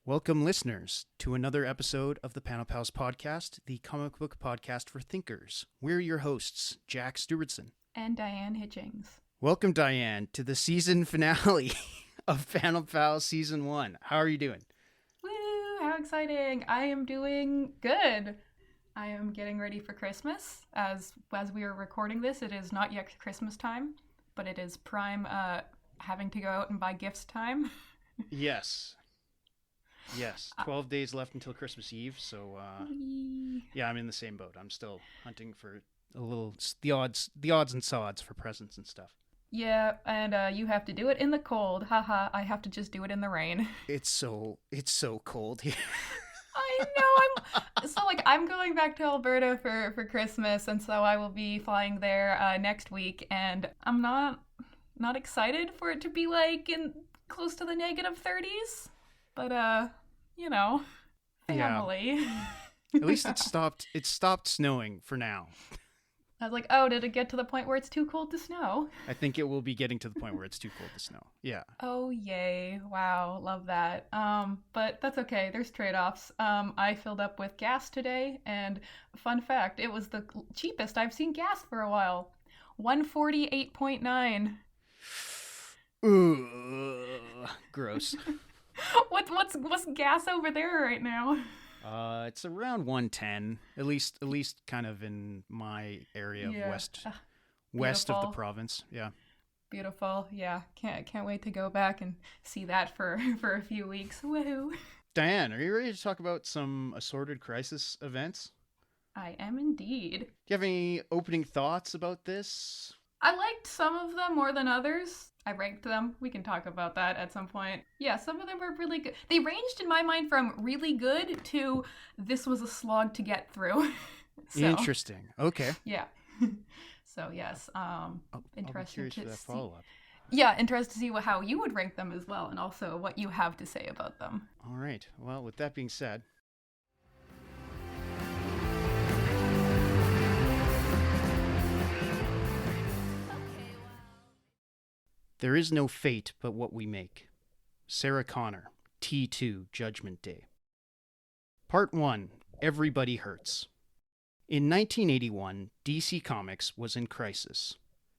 Welcome, listeners, to another episode of the Panel Pals Podcast, the comic book podcast for thinkers. We're your hosts, Jack Stewartson. And Diane Hitchings. Welcome, Diane, to the season finale of Panel Pals Season 1. How are you doing? Woo! How exciting! I am doing good. I am getting ready for Christmas. As we are recording this, it is not yet Christmas time, but it is prime having to go out and buy gifts time. Yes. 12 days left until Christmas Eve, so yeah, I'm in the same boat. I'm still hunting for the odds and sods for presents and stuff. Yeah, and you have to do it in the cold. Haha, I have to just do it in the rain. It's so cold here. I know. I'm going back to Alberta for Christmas, and so I will be flying there next week, and I'm not excited for it to be like in close to the negative 30s. But family. Yeah. At least it stopped snowing for now. I was like, oh, did it get to the point where it's too cold to snow? I think it will be getting to the point where it's too cold to snow. Yeah. Oh, yay. Wow. Love that. But that's okay. There's trade-offs. I filled up with gas today, and fun fact, it was the cheapest I've seen gas for a while. 148.9. Ooh, gross. What's gas over there right now? It's around 110, at least kind of in my area of west of the province. Yeah. Beautiful. Yeah. Can't wait to go back and see that for a few weeks. Woohoo. Diane, are you ready to talk about some assorted crisis events? I am indeed. Do you have any opening thoughts about this? I liked some of them more than others. I ranked them. We can talk about that at some point. Yeah, some of them were really good. They ranged in my mind from really good to this was a slog to get through. Interesting. Okay. Yeah. So yes, interested I'll be curious to for that see. follow-up. Yeah, interested to see how you would rank them as well, and also what you have to say about them. All right. Well, with that being said, there is no fate but what we make. Sarah Connor, T2, Judgment Day. Part 1, Everybody Hurts. In 1981, DC Comics was in crisis.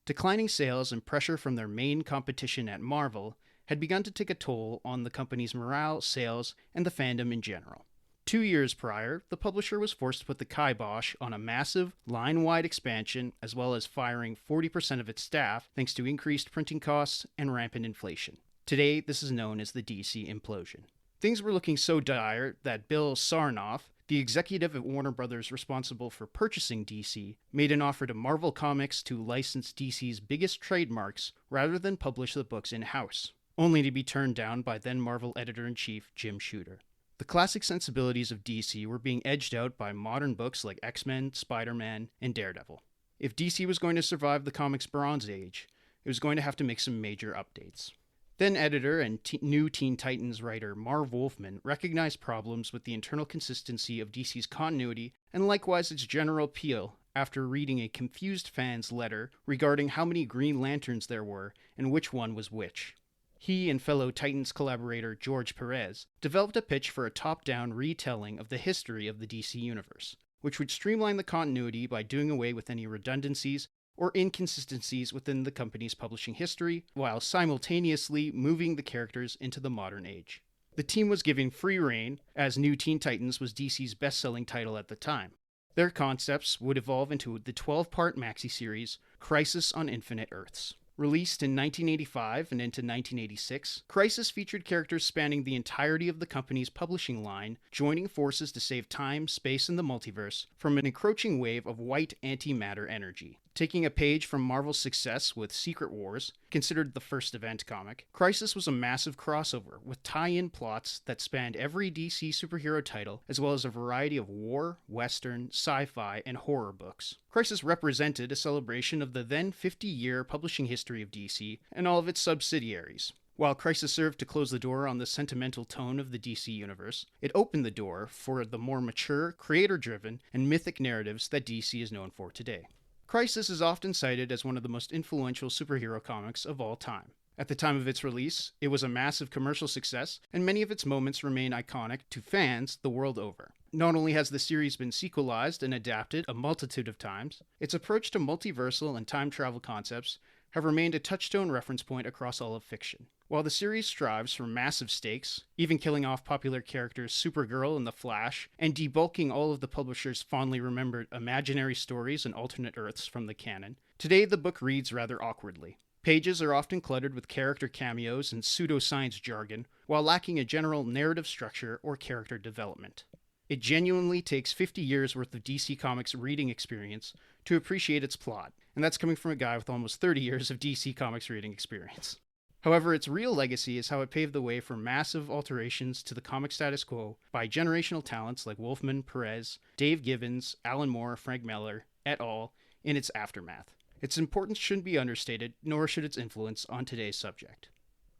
Declining sales and pressure from their main competition at Marvel had begun to take a toll on the company's morale, sales, and the fandom in general. 2 years prior, the publisher was forced to put the kibosh on a massive, line-wide expansion, as well as firing 40% of its staff thanks to increased printing costs and rampant inflation. Today, this is known as the DC implosion. Things were looking so dire that Bill Sarnoff, the executive at Warner Brothers responsible for purchasing DC, made an offer to Marvel Comics to license DC's biggest trademarks rather than publish the books in-house, only to be turned down by then Marvel editor-in-chief Jim Shooter. The classic sensibilities of DC were being edged out by modern books like X-Men, Spider-Man, and Daredevil. If DC was going to survive the comics Bronze Age, it was going to have to make some major updates. Then editor and new Teen Titans writer Marv Wolfman recognized problems with the internal consistency of DC's continuity and likewise its general appeal after reading a confused fan's letter regarding how many Green Lanterns there were and which one was which. He and fellow Titans collaborator George Perez developed a pitch for a top-down retelling of the history of the DC universe, which would streamline the continuity by doing away with any redundancies or inconsistencies within the company's publishing history, while simultaneously moving the characters into the modern age. The team was given free rein, as New Teen Titans was DC's best-selling title at the time. Their concepts would evolve into the 12-part maxi-series Crisis on Infinite Earths. Released in 1985 and into 1986, Crisis featured characters spanning the entirety of the company's publishing line, joining forces to save time, space, and the multiverse from an encroaching wave of white antimatter energy. Taking a page from Marvel's success with Secret Wars, considered the first event comic, Crisis was a massive crossover with tie-in plots that spanned every DC superhero title, as well as a variety of war, western, sci-fi, and horror books. Crisis represented a celebration of the then 50-year publishing history of DC and all of its subsidiaries. While Crisis served to close the door on the sentimental tone of the DC universe, it opened the door for the more mature, creator-driven, and mythic narratives that DC is known for today. Crisis is often cited as one of the most influential superhero comics of all time. At the time of its release, it was a massive commercial success, and many of its moments remain iconic to fans the world over. Not only has the series been sequelized and adapted a multitude of times, its approach to multiversal and time travel concepts have remained a touchstone reference point across all of fiction. While the series strives for massive stakes, even killing off popular characters Supergirl and The Flash, and debulking all of the publisher's fondly remembered imaginary stories and alternate Earths from the canon, today the book reads rather awkwardly. Pages are often cluttered with character cameos and pseudoscience jargon, while lacking a general narrative structure or character development. It genuinely takes 50 years worth of DC Comics reading experience to appreciate its plot, and that's coming from a guy with almost 30 years of DC Comics reading experience. However, its real legacy is how it paved the way for massive alterations to the comic status quo by generational talents like Wolfman, Perez, Dave Gibbons, Alan Moore, Frank Miller, et al. In its aftermath. Its importance shouldn't be understated, nor should its influence on today's subject.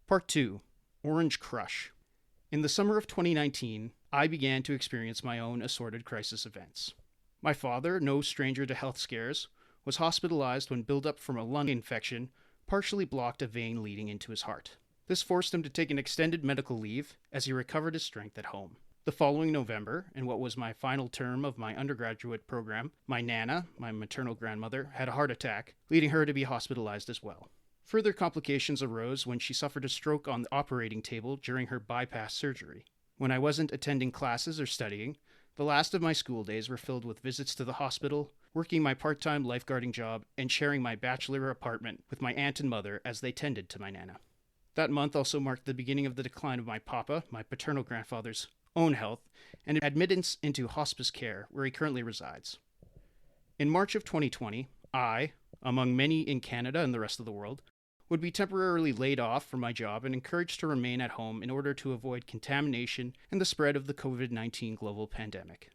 Part 2. Orange Crush. In the summer of 2019, I began to experience my own assorted crisis events. My father, no stranger to health scares, was hospitalized when buildup from a lung infection partially blocked a vein leading into his heart. This forced him to take an extended medical leave as he recovered his strength at home. The following November, in what was my final term of my undergraduate program, my Nana, my maternal grandmother, had a heart attack, leading her to be hospitalized as well. Further complications arose when she suffered a stroke on the operating table during her bypass surgery. When I wasn't attending classes or studying, the last of my school days were filled with visits to the hospital, working my part-time lifeguarding job, and sharing my bachelor apartment with my aunt and mother as they tended to my Nana. That month also marked the beginning of the decline of my papa, my paternal grandfather's own health, and admittance into hospice care, where he currently resides. In March of 2020, I, among many in Canada and the rest of the world, would be temporarily laid off from my job and encouraged to remain at home in order to avoid contamination and the spread of the COVID-19 global pandemic.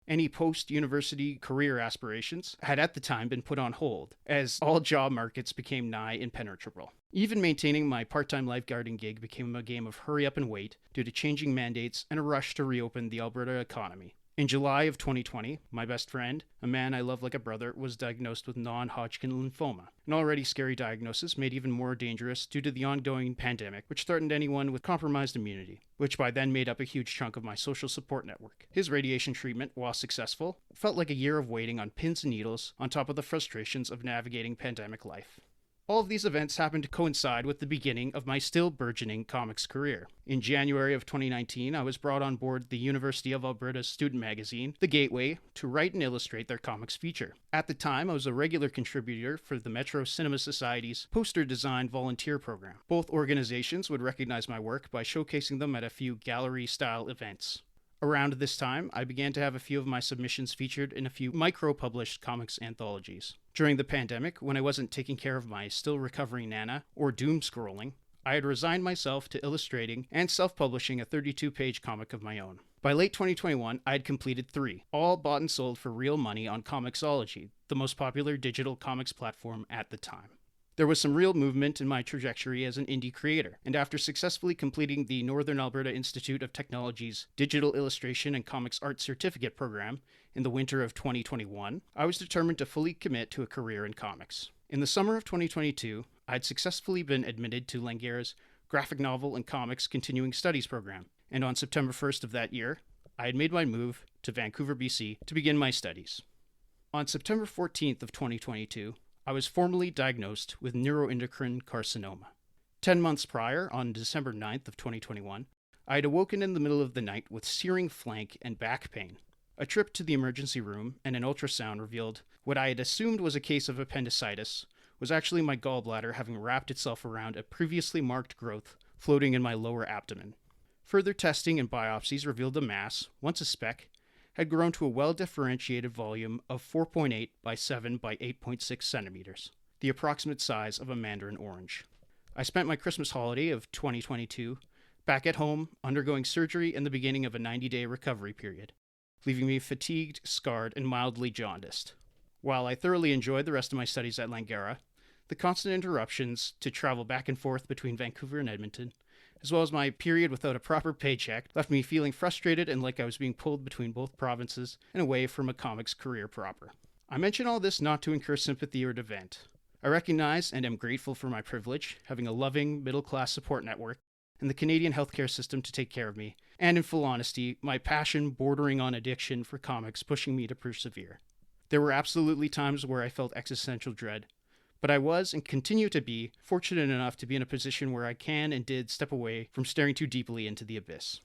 Any post-university career aspirations had at the time been put on hold, as all job markets became nigh impenetrable. Even maintaining my part-time lifeguarding gig became a game of hurry up and wait due to changing mandates and a rush to reopen the Alberta economy. In July of 2020, my best friend, a man I love like a brother, was diagnosed with non-Hodgkin lymphoma, an already scary diagnosis made even more dangerous due to the ongoing pandemic, which threatened anyone with compromised immunity, which by then made up a huge chunk of my social support network. His radiation treatment, while successful, felt like a year of waiting on pins and needles on top of the frustrations of navigating pandemic life. All of these events happened to coincide with the beginning of my still burgeoning comics career. In January of 2019, I was brought on board the University of Alberta's student magazine, The Gateway, to write and illustrate their comics feature. At the time, I was a regular contributor for the Metro Cinema Society's poster design volunteer program. Both organizations would recognize my work by showcasing them at a few gallery-style events. Around this time, I began to have a few of my submissions featured in a few micro-published comics anthologies. During the pandemic, when I wasn't taking care of my still-recovering Nana or doom-scrolling, I had resigned myself to illustrating and self-publishing a 32-page comic of my own. By late 2021, I had completed 3, all bought and sold for real money on Comixology, the most popular digital comics platform at the time. There was some real movement in my trajectory as an indie creator, and after successfully completing the Northern Alberta Institute of Technology's Digital Illustration and Comics Art Certificate program in the winter of 2021, I was determined to fully commit to a career in comics. In the summer of 2022, I had successfully been admitted to Langara's Graphic Novel and Comics Continuing Studies program, and on September 1st of that year, I had made my move to Vancouver, BC to begin my studies. On September 14th of 2022, I was formally diagnosed with neuroendocrine carcinoma. 10 months prior, on December 9th of 2021, I had awoken in the middle of the night with searing flank and back pain. A trip to the emergency room and an ultrasound revealed what I had assumed was a case of appendicitis was actually my gallbladder having wrapped itself around a previously marked growth floating in my lower abdomen. Further testing and biopsies revealed the mass, once a speck, had grown to a well-differentiated volume of 4.8 by 7 by 8.6 centimeters, the approximate size of a mandarin orange. I spent my Christmas holiday of 2022 back at home, undergoing surgery and the beginning of a 90-day recovery period, leaving me fatigued, scarred, and mildly jaundiced. While I thoroughly enjoyed the rest of my studies at Langara, the constant interruptions to travel back and forth between Vancouver and Edmonton, as well as my period without a proper paycheck, left me feeling frustrated and like I was being pulled between both provinces and away from a comics career proper. I mention all this not to incur sympathy or to vent. I recognize and am grateful for my privilege, having a loving, middle-class support network, and the Canadian healthcare system to take care of me, and in full honesty, my passion bordering on addiction for comics pushing me to persevere. There were absolutely times where I felt existential dread, but I was, and continue to be, fortunate enough to be in a position where I can and did step away from staring too deeply into the abyss.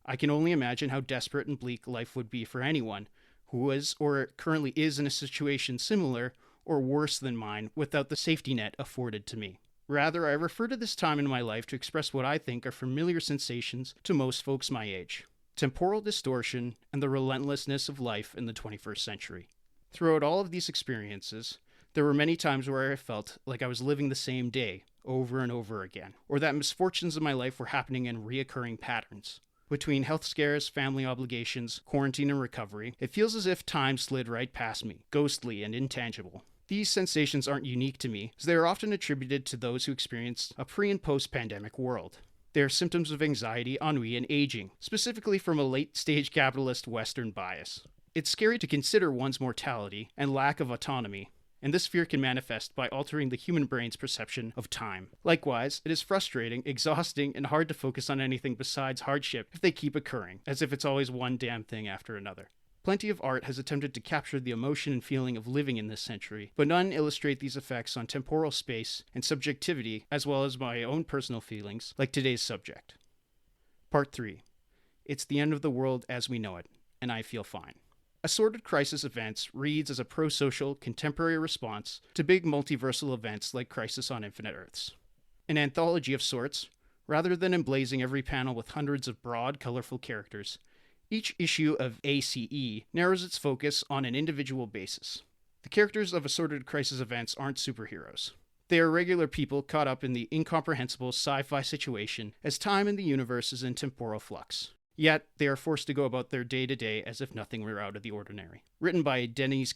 I can only imagine how desperate and bleak life would be for anyone who was, or currently is, in a situation similar or worse than mine without the safety net afforded to me. Rather, I refer to this time in my life to express what I think are familiar sensations to most folks my age: temporal distortion and the relentlessness of life in the 21st century. Throughout all of these experiences, there were many times where I felt like I was living the same day over and over again, or that misfortunes of my life were happening in reoccurring patterns. Between health scares, family obligations, quarantine, and recovery, it feels as if time slid right past me, ghostly and intangible. These sensations aren't unique to me, as they are often attributed to those who experienced a pre- and post-pandemic world. They are symptoms of anxiety, ennui, and aging, specifically from a late-stage capitalist Western bias. It's scary to consider one's mortality and lack of autonomy, and this fear can manifest by altering the human brain's perception of time. Likewise, it is frustrating, exhausting, and hard to focus on anything besides hardship if they keep occurring, as if it's always one damn thing after another. Plenty of art has attempted to capture the emotion and feeling of living in this century, but none illustrate these effects on temporal space and subjectivity, as well as my own personal feelings, like today's subject. Part 3. It's the end of the world as we know it, and I feel fine. Assorted Crisis Events reads as a pro-social, contemporary response to big multiversal events like Crisis on Infinite Earths. An anthology of sorts, rather than emblazing every panel with hundreds of broad, colorful characters, each issue of ACE narrows its focus on an individual basis. The characters of Assorted Crisis Events aren't superheroes. They are regular people caught up in the incomprehensible sci-fi situation as time in the universe is in temporal flux. Yet, they are forced to go about their day-to-day as if nothing were out of the ordinary. Written by Deniz,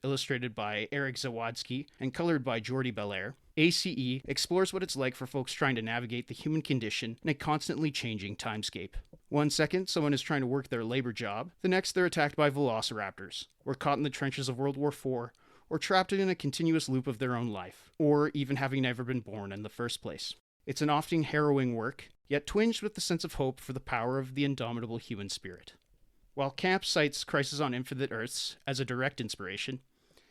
illustrated by Eric Zawadzki, and colored by Jordi Belair, ACE explores what it's like for folks trying to navigate the human condition in a constantly changing timescape. One second, someone is trying to work their labor job. The next, they're attacked by velociraptors, or caught in the trenches of World War IV, or trapped in a continuous loop of their own life, or even having never been born in the first place. It's an often harrowing work, yet twinged with the sense of hope for the power of the indomitable human spirit. While Camp cites Crisis on Infinite Earths as a direct inspiration,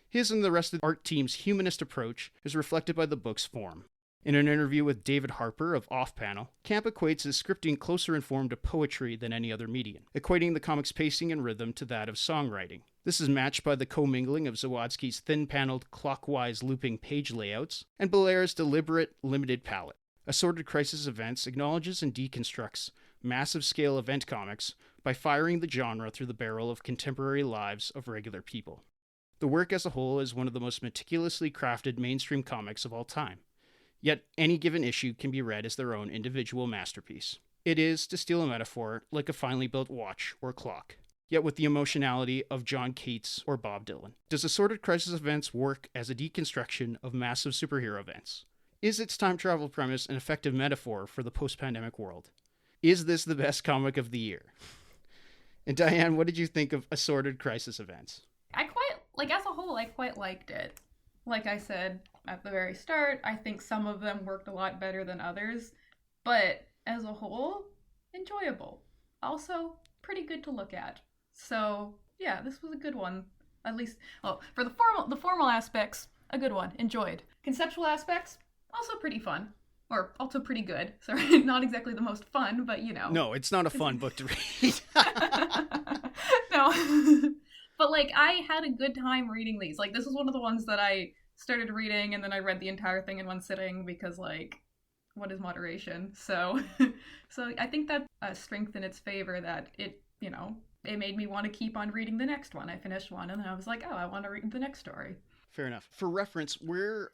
his and the rest of the art team's humanist approach is reflected by the book's form. In an interview with David Harper of Off Panel, Camp equates his scripting closer in form to poetry than any other medium, equating the comic's pacing and rhythm to that of songwriting. This is matched by the commingling of Zawadzki's thin-paneled, clockwise looping page layouts, and Belair's deliberate, limited palette. Assorted Crisis Events acknowledges and deconstructs massive-scale event comics by firing the genre through the barrel of contemporary lives of regular people. The work as a whole is one of the most meticulously crafted mainstream comics of all time. Yet any given issue can be read as their own individual masterpiece. It is, to steal a metaphor, like a finely built watch or clock, yet with the emotionality of John Keats or Bob Dylan. Does Assorted Crisis Events work as a deconstruction of massive superhero events? Is its time travel premise an effective metaphor for the post-pandemic world? Is this the best comic of the year? And Diane, what did you think of Assorted Crisis Events? As a whole, I quite liked it. Like I said at the very start, I think some of them worked a lot better than others, but as a whole, enjoyable. Also, pretty good to look at. So, yeah, this was a good one. At least, well, for the formal aspects, a good one. Enjoyed. Conceptual aspects, also pretty fun. Or also pretty good. Sorry, not exactly the most fun, but you know. No, it's not a fun book to read. No. But, I had a good time reading these. This is one of the ones that I started reading, and then I read the entire thing in one sitting, because, what is moderation? So I think that strength in its favor that it made me want to keep on reading the next one. I finished one, and then I was like, oh, I want to read the next story. Fair enough. For reference, we're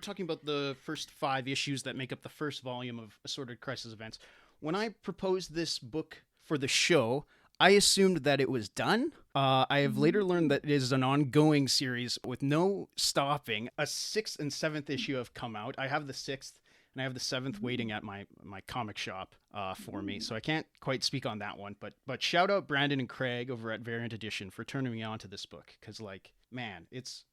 talking about the first 5 issues that make up the first volume of Assorted Crisis Events. When I proposed this book for the show, I assumed that it was done. I have later learned that it is an ongoing series with no stopping. A 6th and 7th issue have come out. I have the 6th and I have the 7th waiting at my comic shop for me, so I can't quite speak on that one. But shout out Brandon and Craig over at Variant Edition for turning me on to this book, because man, it's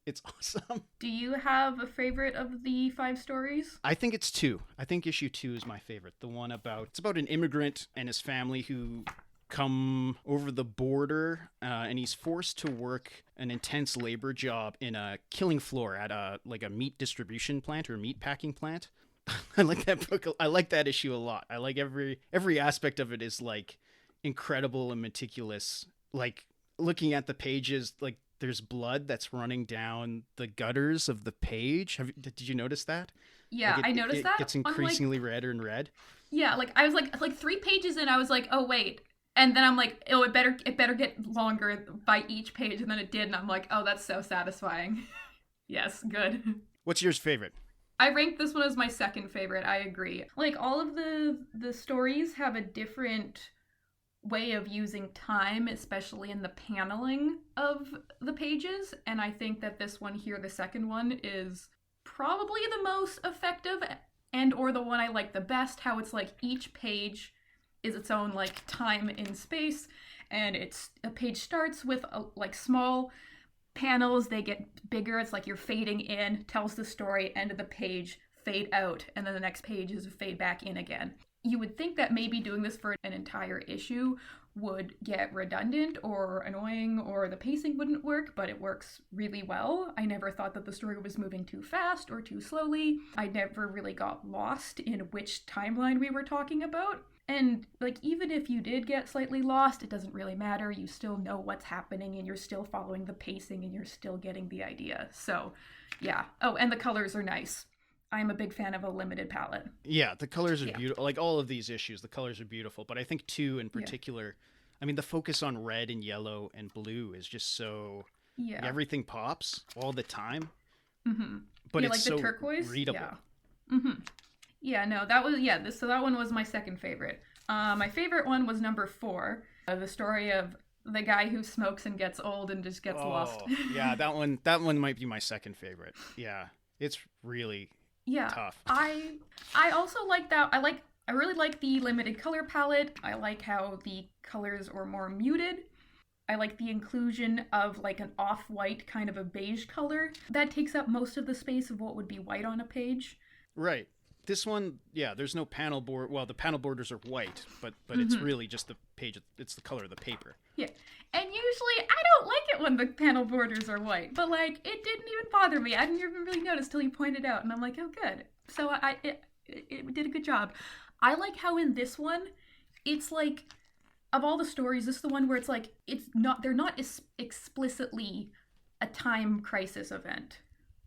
It's awesome. Do you have a favorite of the 5 stories? I think it's 2. I think issue 2 is my favorite. The one it's about an immigrant and his family who come over the border, and he's forced to work an intense labor job in a killing floor at a meat distribution plant or a meat packing plant. I like that book. I like that issue a lot. I like every aspect of it is like incredible and meticulous. Like looking at the pages, like there's blood that's running down the gutters of the page. Did you notice that? Yeah, like I noticed that. It gets increasingly redder and red. Yeah, like I was like 3 pages in, I was like, oh wait. And then I'm like, oh, it better get longer by each page. And then it did, and I'm like, oh, that's so satisfying. Yes, good. What's yours favorite? I ranked this one as my second favorite. I agree. Like all of the stories have a different way of using time, especially in the paneling of the pages. And I think that this one here, the second one, is probably the most effective and or the one I like the best. How it's like each page is its own like time in space, and a page starts with like small panels, they get bigger, it's like you're fading in, tells the story, end of the page, fade out, and then the next page is a fade back in again. You would think that maybe doing this for an entire issue would get redundant or annoying or the pacing wouldn't work, but it works really well. I never thought that the story was moving too fast or too slowly. I never really got lost in which timeline we were talking about. And, like, even if you did get slightly lost, it doesn't really matter. You still know what's happening, and you're still following the pacing, and you're still getting the idea. So, yeah. Oh, and the colors are nice. I'm a big fan of a limited palette. Yeah, the colors are beautiful. Like, all of these issues, the colors are beautiful. But I think 2 in particular, I mean, the focus on red and yellow and blue is just so... Yeah. Everything pops all the time. Mm-hmm. But it's like so the turquoise? readable. Yeah. Mm-hmm. Yeah, no, that was, so that one was my second favorite. My favorite one was number 4, the story of the guy who smokes and gets old and just gets lost. Yeah, that one might be my second favorite. Yeah, it's really tough. I also like that. I really like the limited color palette. I like how the colors are more muted. I like the inclusion of like an off-white kind of a beige color. That takes up most of the space of what would be white on a page. Right. This one, there's no panel board. Well, the panel borders are white, but it's really just the page. It's the color of the paper. Yeah. And usually I don't like it when the panel borders are white, but like it didn't even bother me. I didn't even really notice till you pointed out, and I'm like, oh, good. So it did a good job. I like how in this one, it's like, of all the stories, this is the one where it's like, they're not explicitly a time crisis event.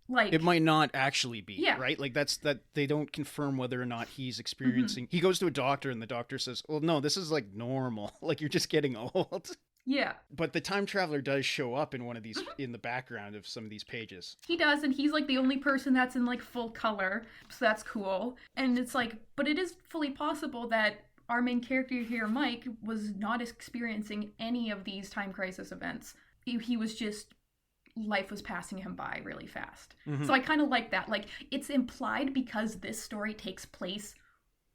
Like, it might not actually be, right? Like that they don't confirm whether or not he's experiencing. He goes to a doctor and the doctor says, well, no, this is like normal. Like you're just getting old. Yeah. But the time traveler does show up in one of these, in the background of some of these pages. He does, and he's like the only person that's in like full color. So that's cool. And it's like, but it is fully possible that our main character here, Mike, was not experiencing any of these time crisis events. He was just... life was passing him by really fast. So I kind of like that. Like, it's implied because this story takes place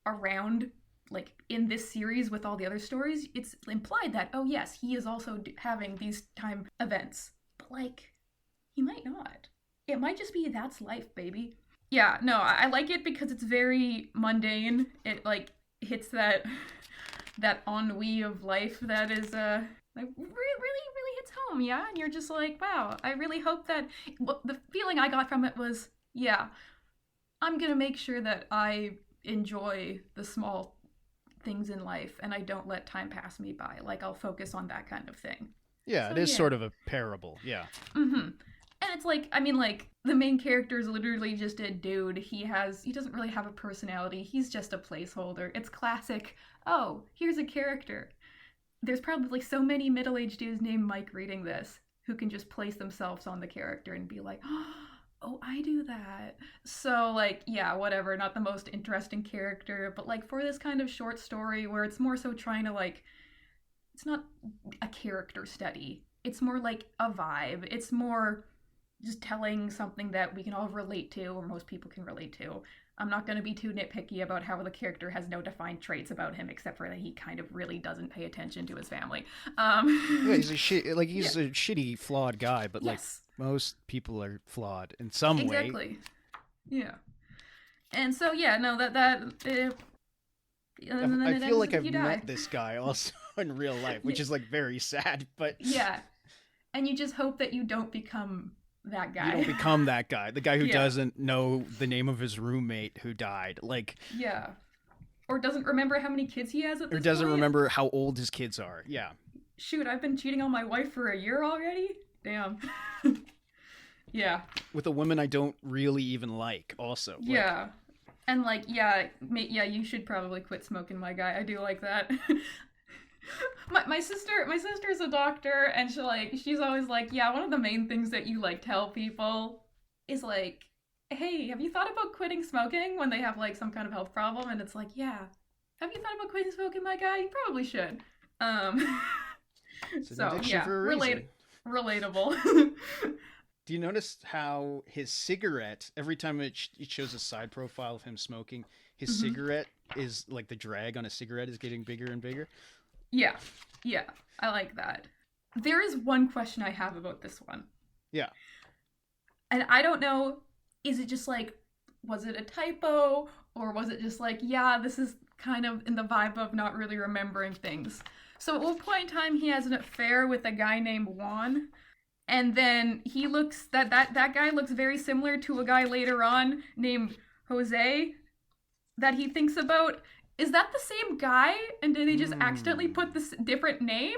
around, like, in this series with all the other stories, it's implied that, oh yes, he is also having these time events. But, like, he might not. It might just be that's life, baby. Yeah, no, I like it because it's very mundane. It, like, hits that ennui of life that is, like, really hits home, yeah? And you're just like, wow, I really hope that... Well, the feeling I got from it was, yeah, I'm gonna make sure that I enjoy the small things in life and I don't let time pass me by. Like, I'll focus on that kind of thing. Yeah, so, it is sort of a parable, yeah. Mm-hmm. And it's like, I mean, like, the main character is literally just a dude. He doesn't really have a personality. He's just a placeholder. It's classic, oh, here's a character. There's probably so many middle-aged dudes named Mike reading this who can just place themselves on the character and be like, oh, I do that. So, like, yeah, whatever, not the most interesting character, but, like, for this kind of short story where it's more so trying to, like, it's not a character study. It's more like a vibe. It's more just telling something that we can all relate to, or most people can relate to. I'm not going to be too nitpicky about how the character has no defined traits about him, except for that he kind of really doesn't pay attention to his family. Yeah, he's a shitty, flawed guy, but yes. Most people are flawed in some way. Exactly. Yeah. And so, yeah, no, and then I it feel ends like with I've you die. met this guy also in real life, which is like very sad, but Yeah. And you just hope that you don't become that guy. you don't become that guy. The guy who Yeah. doesn't know the name of his roommate who died. Like, yeah. Or doesn't remember how many kids he has at this or doesn't point. remember how old his kids are. Yeah. Shoot, I've been cheating on my wife for a year already? Damn. Yeah. With a woman I don't really even like also. Yeah. And like, yeah, you should probably quit smoking, my guy. I do like that. my sister's a doctor, and she's always like, yeah, one of the main things that you like tell people is like, hey, have you thought about quitting smoking when they have like some kind of health problem? And it's like, yeah. Have you thought about quitting smoking, my guy? You probably should. It's an So addiction yeah, for a reason. relatable. Do you notice how his cigarette, every time it shows a side profile of him smoking, his cigarette is like the drag on a cigarette is getting bigger and bigger? Yeah, I like that. There is one question I have about this one. Yeah. And I don't know, is it just like, was it a typo? Or was it just like, yeah, this is kind of in the vibe of not really remembering things? So at one point in time, he has an affair with a guy named Juan. And then he looks, that guy looks very similar to a guy later on named Jose that he thinks about. Is that the same guy? And did they just accidentally put this different name?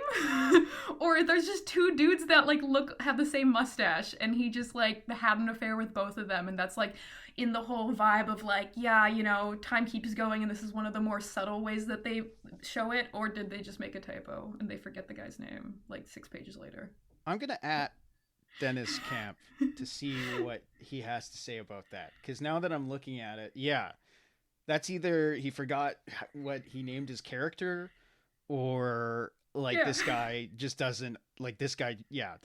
Or there's just two dudes that like have the same mustache, and he just like had an affair with both of them, and that's like in the whole vibe of like, yeah, you know, time keeps going, and this is one of the more subtle ways that they show it. Or did they just make a typo and they forget the guy's name like 6 pages later? I'm going to at Stemchamp to see what he has to say about that. Because now that I'm looking at it, yeah, that's either he forgot what he named his character, or like this guy just doesn't, like this guy's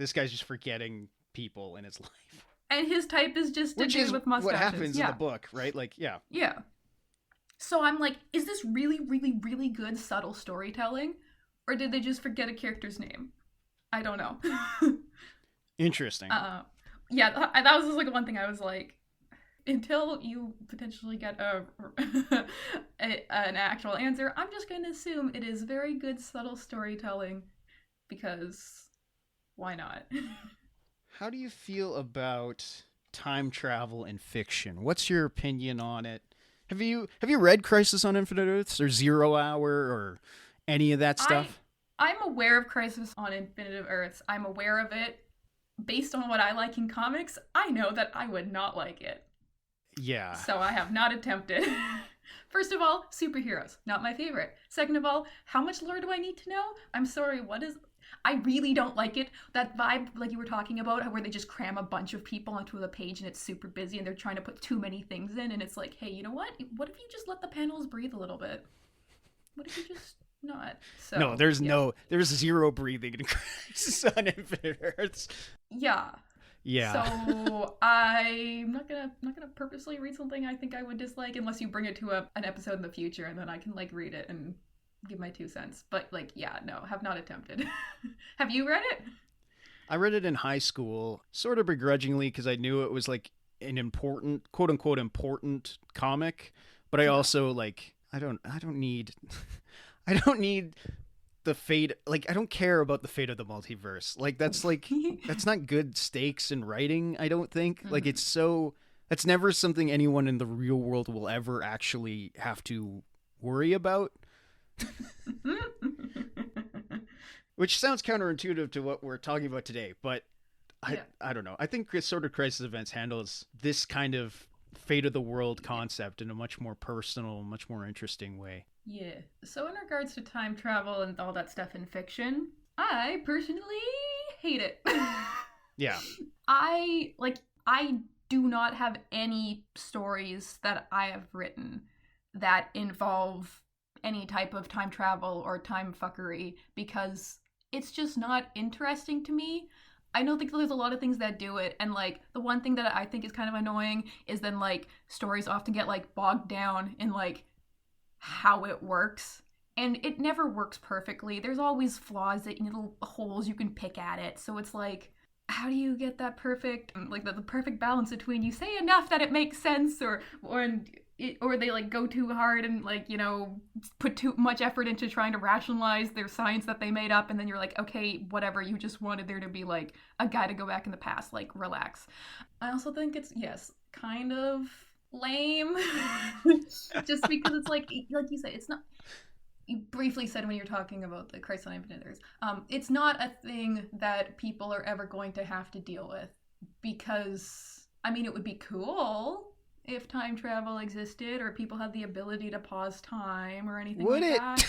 just forgetting people in his life. And his type is just a Which dude is with mustaches. what happens in the book, right? Like, yeah. Yeah. So I'm like, is this really, really, really good subtle storytelling? Or did they just forget a character's name? I don't know. Interesting. Yeah, that was just like one thing I was like, until you potentially get an actual answer, I'm just going to assume it is very good subtle storytelling, because why not? How do you feel about time travel in fiction? What's your opinion on it? Have you read Crisis on Infinite Earths or 0 Hour or any of that stuff? I'm aware of Crisis on Infinite Earths. I'm aware of it. Based on what I like in comics, I know that I would not like it. Yeah. So I have not attempted. First of all, superheroes, not my favorite. Second of all, how much lore do I need to know? I'm sorry, I really don't like it. That vibe, like you were talking about, where they just cram a bunch of people onto the page and it's super busy and they're trying to put too many things in, and it's like, hey, you know what? What if you just let the panels breathe a little bit? What if you just not? So, no, there's zero breathing in Crisis on Infinite Earths. Yeah. Yeah. So I'm not gonna purposely read something I think I would dislike unless you bring it to an episode in the future, and then I can like read it and give my 2 cents. But like, yeah, no, have not attempted. Have you read it? I read it in high school, sort of begrudgingly, because I knew it was like an important, quote unquote, important comic. But I also like, I don't need the fate. Like, I don't care about the fate of the multiverse. Like, that's not good stakes in writing, I don't think. Mm-hmm. Like, that's never something anyone in the real world will ever actually have to worry about. Which sounds counterintuitive to what we're talking about today, but I don't know. I think Assorted Crisis Events handles this kind of fate of the world concept in a much more personal, much more interesting way. Yeah. So in regards to time travel and all that stuff in fiction, I personally hate it. Yeah. I do not have any stories that I have written that involve any type of time travel or time fuckery, because it's just not interesting to me. I don't think there's a lot of things that do it, and like the one thing that I think is kind of annoying is then like stories often get like bogged down in like how it works, and it never works perfectly. There's always flaws, that little holes you can pick at it. So it's like, how do you get that perfect, like the perfect balance between you say enough that it makes sense, or they like go too hard and like, you know, put too much effort into trying to rationalize their science that they made up, and then you're like, okay, whatever, you just wanted there to be like a guy to go back in the past, like relax. I also think it's, yes, kind of lame. Just because it's like you said, it's not, you briefly said when you're talking about the Crisis on Infinite Earths, it's not a thing that people are ever going to have to deal with, because, I mean, it would be cool if time travel existed, or people had the ability to pause time or anything would like it?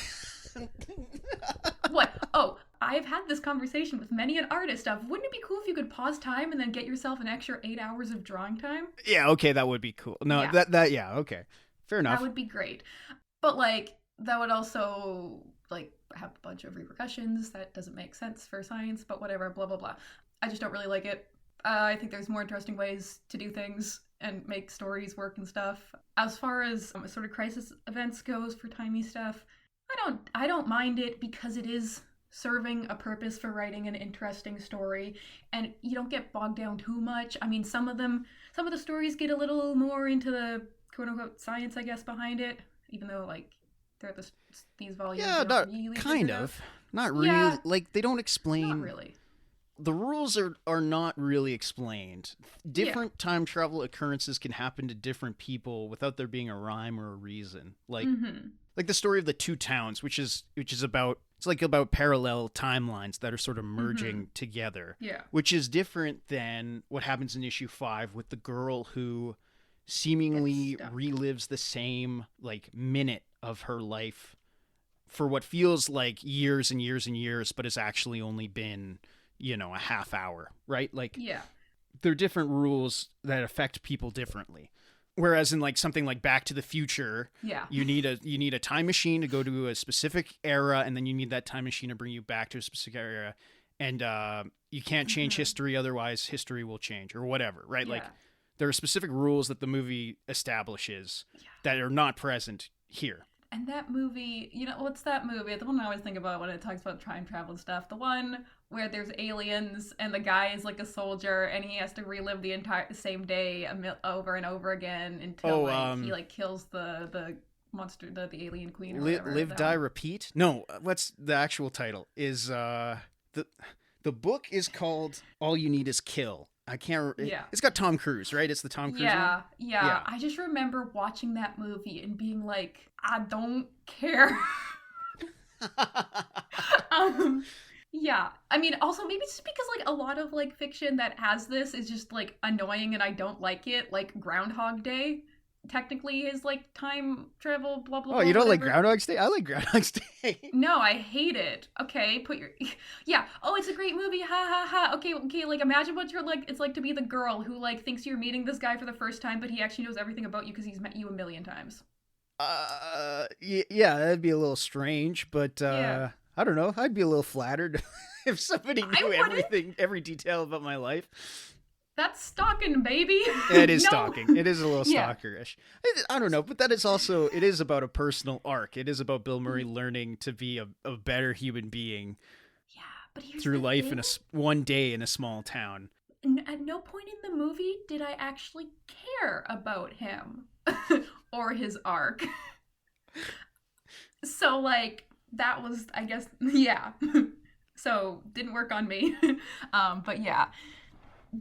That. What? Oh, I've had this conversation with many an artist of, wouldn't it be cool if you could pause time and then get yourself an extra 8 hours of drawing time? Yeah, okay, that would be cool. No, Yeah. yeah, okay. Fair enough. That would be great. But, like, that would also, like, have a bunch of repercussions. That doesn't make sense for science, but whatever, blah, blah, blah. I just don't really like it. I think there's more interesting ways to do things and make stories work and stuff. As far as Assorted Crisis Events goes for timey stuff, I don't mind it, because it is serving a purpose for writing an interesting story, and you don't get bogged down too much. I mean, some of the stories get a little more into the quote-unquote science, I guess, behind it, even though, like, throughout these volumes, Yeah, not really kind of. Not really. Yeah, like, they don't explain. not really. The rules are not really explained. Different time travel occurrences can happen to different people without there being a rhyme or a reason. Like, like the story of the two towns, which is about, it's like about parallel timelines that are sort of merging together. Yeah. Which is different than what happens in issue 5 with the girl who seemingly relives the same like minute of her life for what feels like years and years and years, but has actually only been, you know, a half hour, right? Like, yeah, there are different rules that affect people differently. Whereas in like something like Back to the Future, yeah, you need a time machine to go to a specific era, and then you need that time machine to bring you back to a specific era, and you can't change history, otherwise history will change or whatever, right? Like, there are specific rules that the movie establishes that are not present here. And that movie, you know, what's that movie? The one I always think about when it talks about time travel and stuff. The one where there's aliens and the guy is like a soldier and he has to relive the same day over and over again until he like kills the monster, the alien queen. Or whatever, Live, Die, Repeat? No, what's the actual title? Is the book is called All You Need Is Kill. I can't. It's got Tom Cruise, right? It's the Tom Cruise one? Yeah. I just remember watching that movie and being like, I don't care. Yeah. I mean, also maybe it's just because like a lot of like fiction that has this is just like annoying and I don't like it. Like Groundhog Day technically is like time travel, blah, blah, blah. Oh, you don't like Groundhog's Day? I like Groundhog's Day. No, I hate it. Okay, yeah. Oh, it's a great movie. Ha ha ha. Okay, like imagine what you're like, it's like to be the girl who like thinks you're meeting this guy for the first time, but he actually knows everything about you because he's met you a million times. Yeah, that'd be a little strange, but I don't know. I'd be a little flattered if somebody knew everything, every detail about my life. That's stalking, baby. It is stalking. It is a little stalkerish. I don't know, but that is also, it is about a personal arc. It is about Bill Murray learning to be a better human being but through life in one day in a small town. At no point in the movie did I actually care about him or his arc. So, like, that was, I guess, So, didn't work on me. But yeah.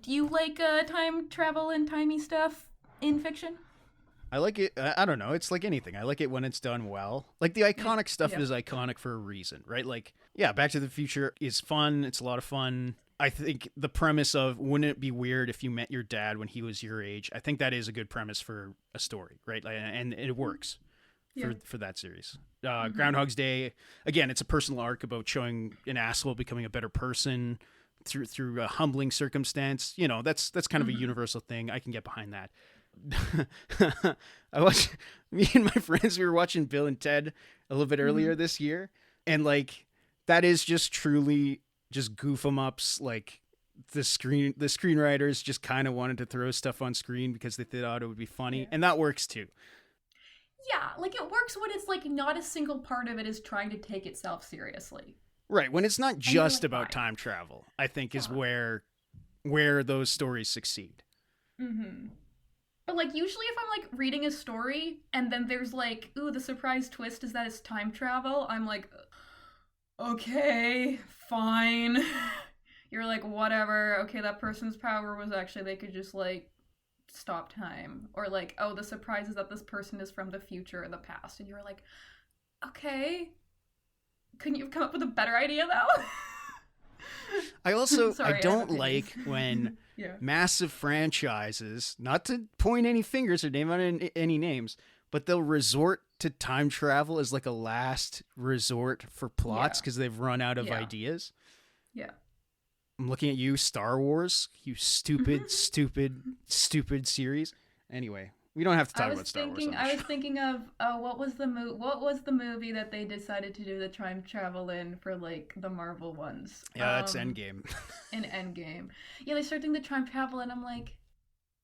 Do you like time travel and timey stuff in fiction? I like it. I don't know. It's like anything. I like it when it's done well. Like the iconic stuff is iconic for a reason, right? Like, Back to the Future is fun. It's a lot of fun. I think the premise of wouldn't it be weird if you met your dad when he was your age? I think that is a good premise for a story, right? And it works for that series. Groundhog's Day, again, it's a personal arc about showing an asshole becoming a better person through a humbling circumstance. You know, that's kind of a universal thing. I can get behind that. Me and my friends, we were watching Bill and Ted a little bit earlier this year, and like that is just truly just goof 'em ups. Like the screenwriters just kind of wanted to throw stuff on screen because they thought it would be funny, and that works too. Yeah, like it works when it's like not a single part of it is trying to take itself seriously. Right, when it's not just about time travel, I think is where where those stories succeed. Mm-hmm. But, like, usually if I'm, like, reading a story and then there's, like, ooh, the surprise twist is that it's time travel, I'm like, okay, fine. You're like, whatever, okay, that person's power was actually they could just, like, stop time. Or, like, oh, the surprise is that this person is from the future or the past. And you're like, okay, couldn't you have come up with a better idea, though? I don't like when yeah. massive franchises, not to point any fingers or name on any names, but they'll resort to time travel as like a last resort for plots because they've run out of ideas. Yeah. I'm looking at you, Star Wars, you stupid, stupid series. Anyway, we don't have to talk about Star Wars. I was thinking of what was the movie that they decided to do the time travel in for like the Marvel ones? Yeah, that's Endgame. In Endgame, yeah, they started doing the time travel, and I'm like,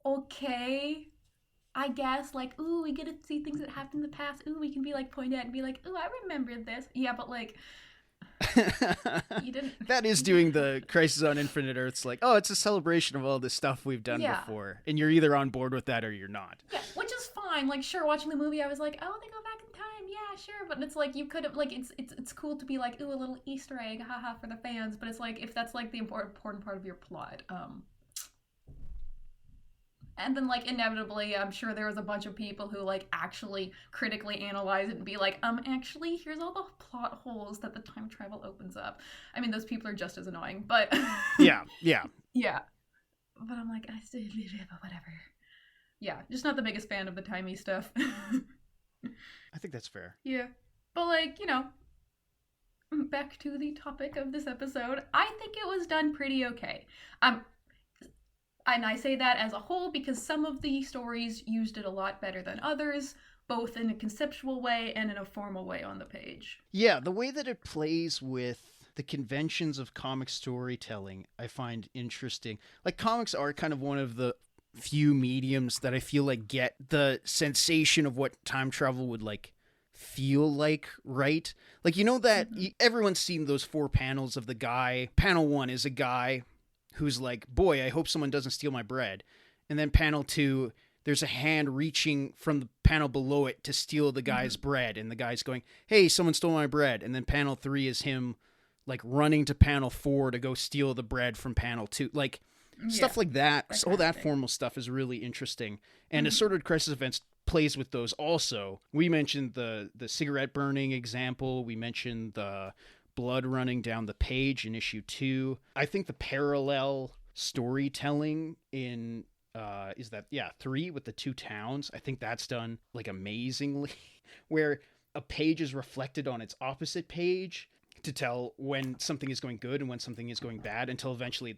okay, I guess, like, ooh, we get to see things that happened in the past. Ooh, we can be like point at and be like, ooh, I remember this. Yeah, but like. You didn't. That is doing the Crisis on Infinite Earths, like, oh, it's a celebration of all the stuff we've done before, and you're either on board with that or you're not. Yeah, which is fine. Like, sure, watching the movie, I was like, oh, they go back in time. Yeah, sure. But it's like you could have, like, it's cool to be like, ooh, a little Easter egg, haha, for the fans. But it's like if that's like the important part of your plot, And then, like, inevitably, I'm sure there was a bunch of people who, like, actually critically analyze it and be like, actually, here's all the plot holes that the time travel opens up. I mean, those people are just as annoying, but... Yeah. Yeah. But I'm like, whatever. Yeah, just not the biggest fan of the timey stuff. I think that's fair. Yeah. But, like, you know, back to the topic of this episode, I think it was done pretty okay. And I say that as a whole because some of the stories used it a lot better than others, both in a conceptual way and in a formal way on the page. Yeah, the way that it plays with the conventions of comic storytelling, I find interesting. Like, comics are kind of one of the few mediums that I feel like get the sensation of what time travel would, like, feel like, right? Like, you know that everyone's seen those 4 panels of the guy. Panel 1 is a guy who's like, boy, I hope someone doesn't steal my bread. And then panel 2, there's a hand reaching from the panel below it to steal the guy's bread. And the guy's going, hey, someone stole my bread. And then panel 3 is him like running to panel 4 to go steal the bread from panel 2. Like stuff like that. All that formal stuff is really interesting. And Assorted Crisis Events plays with those also. We mentioned the cigarette burning example. We mentioned the blood running down the page in issue 2. I think the parallel storytelling in 3 with the 2 towns, I think that's done like amazingly, where a page is reflected on its opposite page to tell when something is going good and when something is going bad, until eventually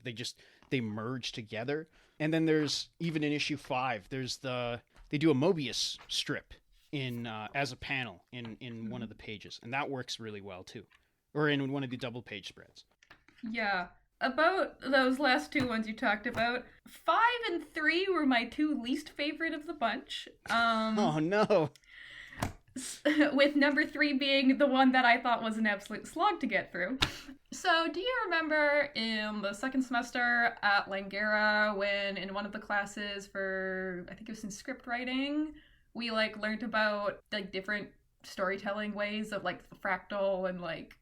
they merge together. And then there's even in issue 5, they do a Mobius strip in as a panel in one of the pages, and that works really well too. Or in one of the double page spreads. Yeah. About those last 2 ones you talked about, 5 and 3 were my 2 least favorite of the bunch. Oh, no. With number 3 being the one that I thought was an absolute slog to get through. So, do you remember in the second semester at Langara when in one of the classes for, I think it was in script writing, we, like, learned about, like, different storytelling ways of, like, fractal and, like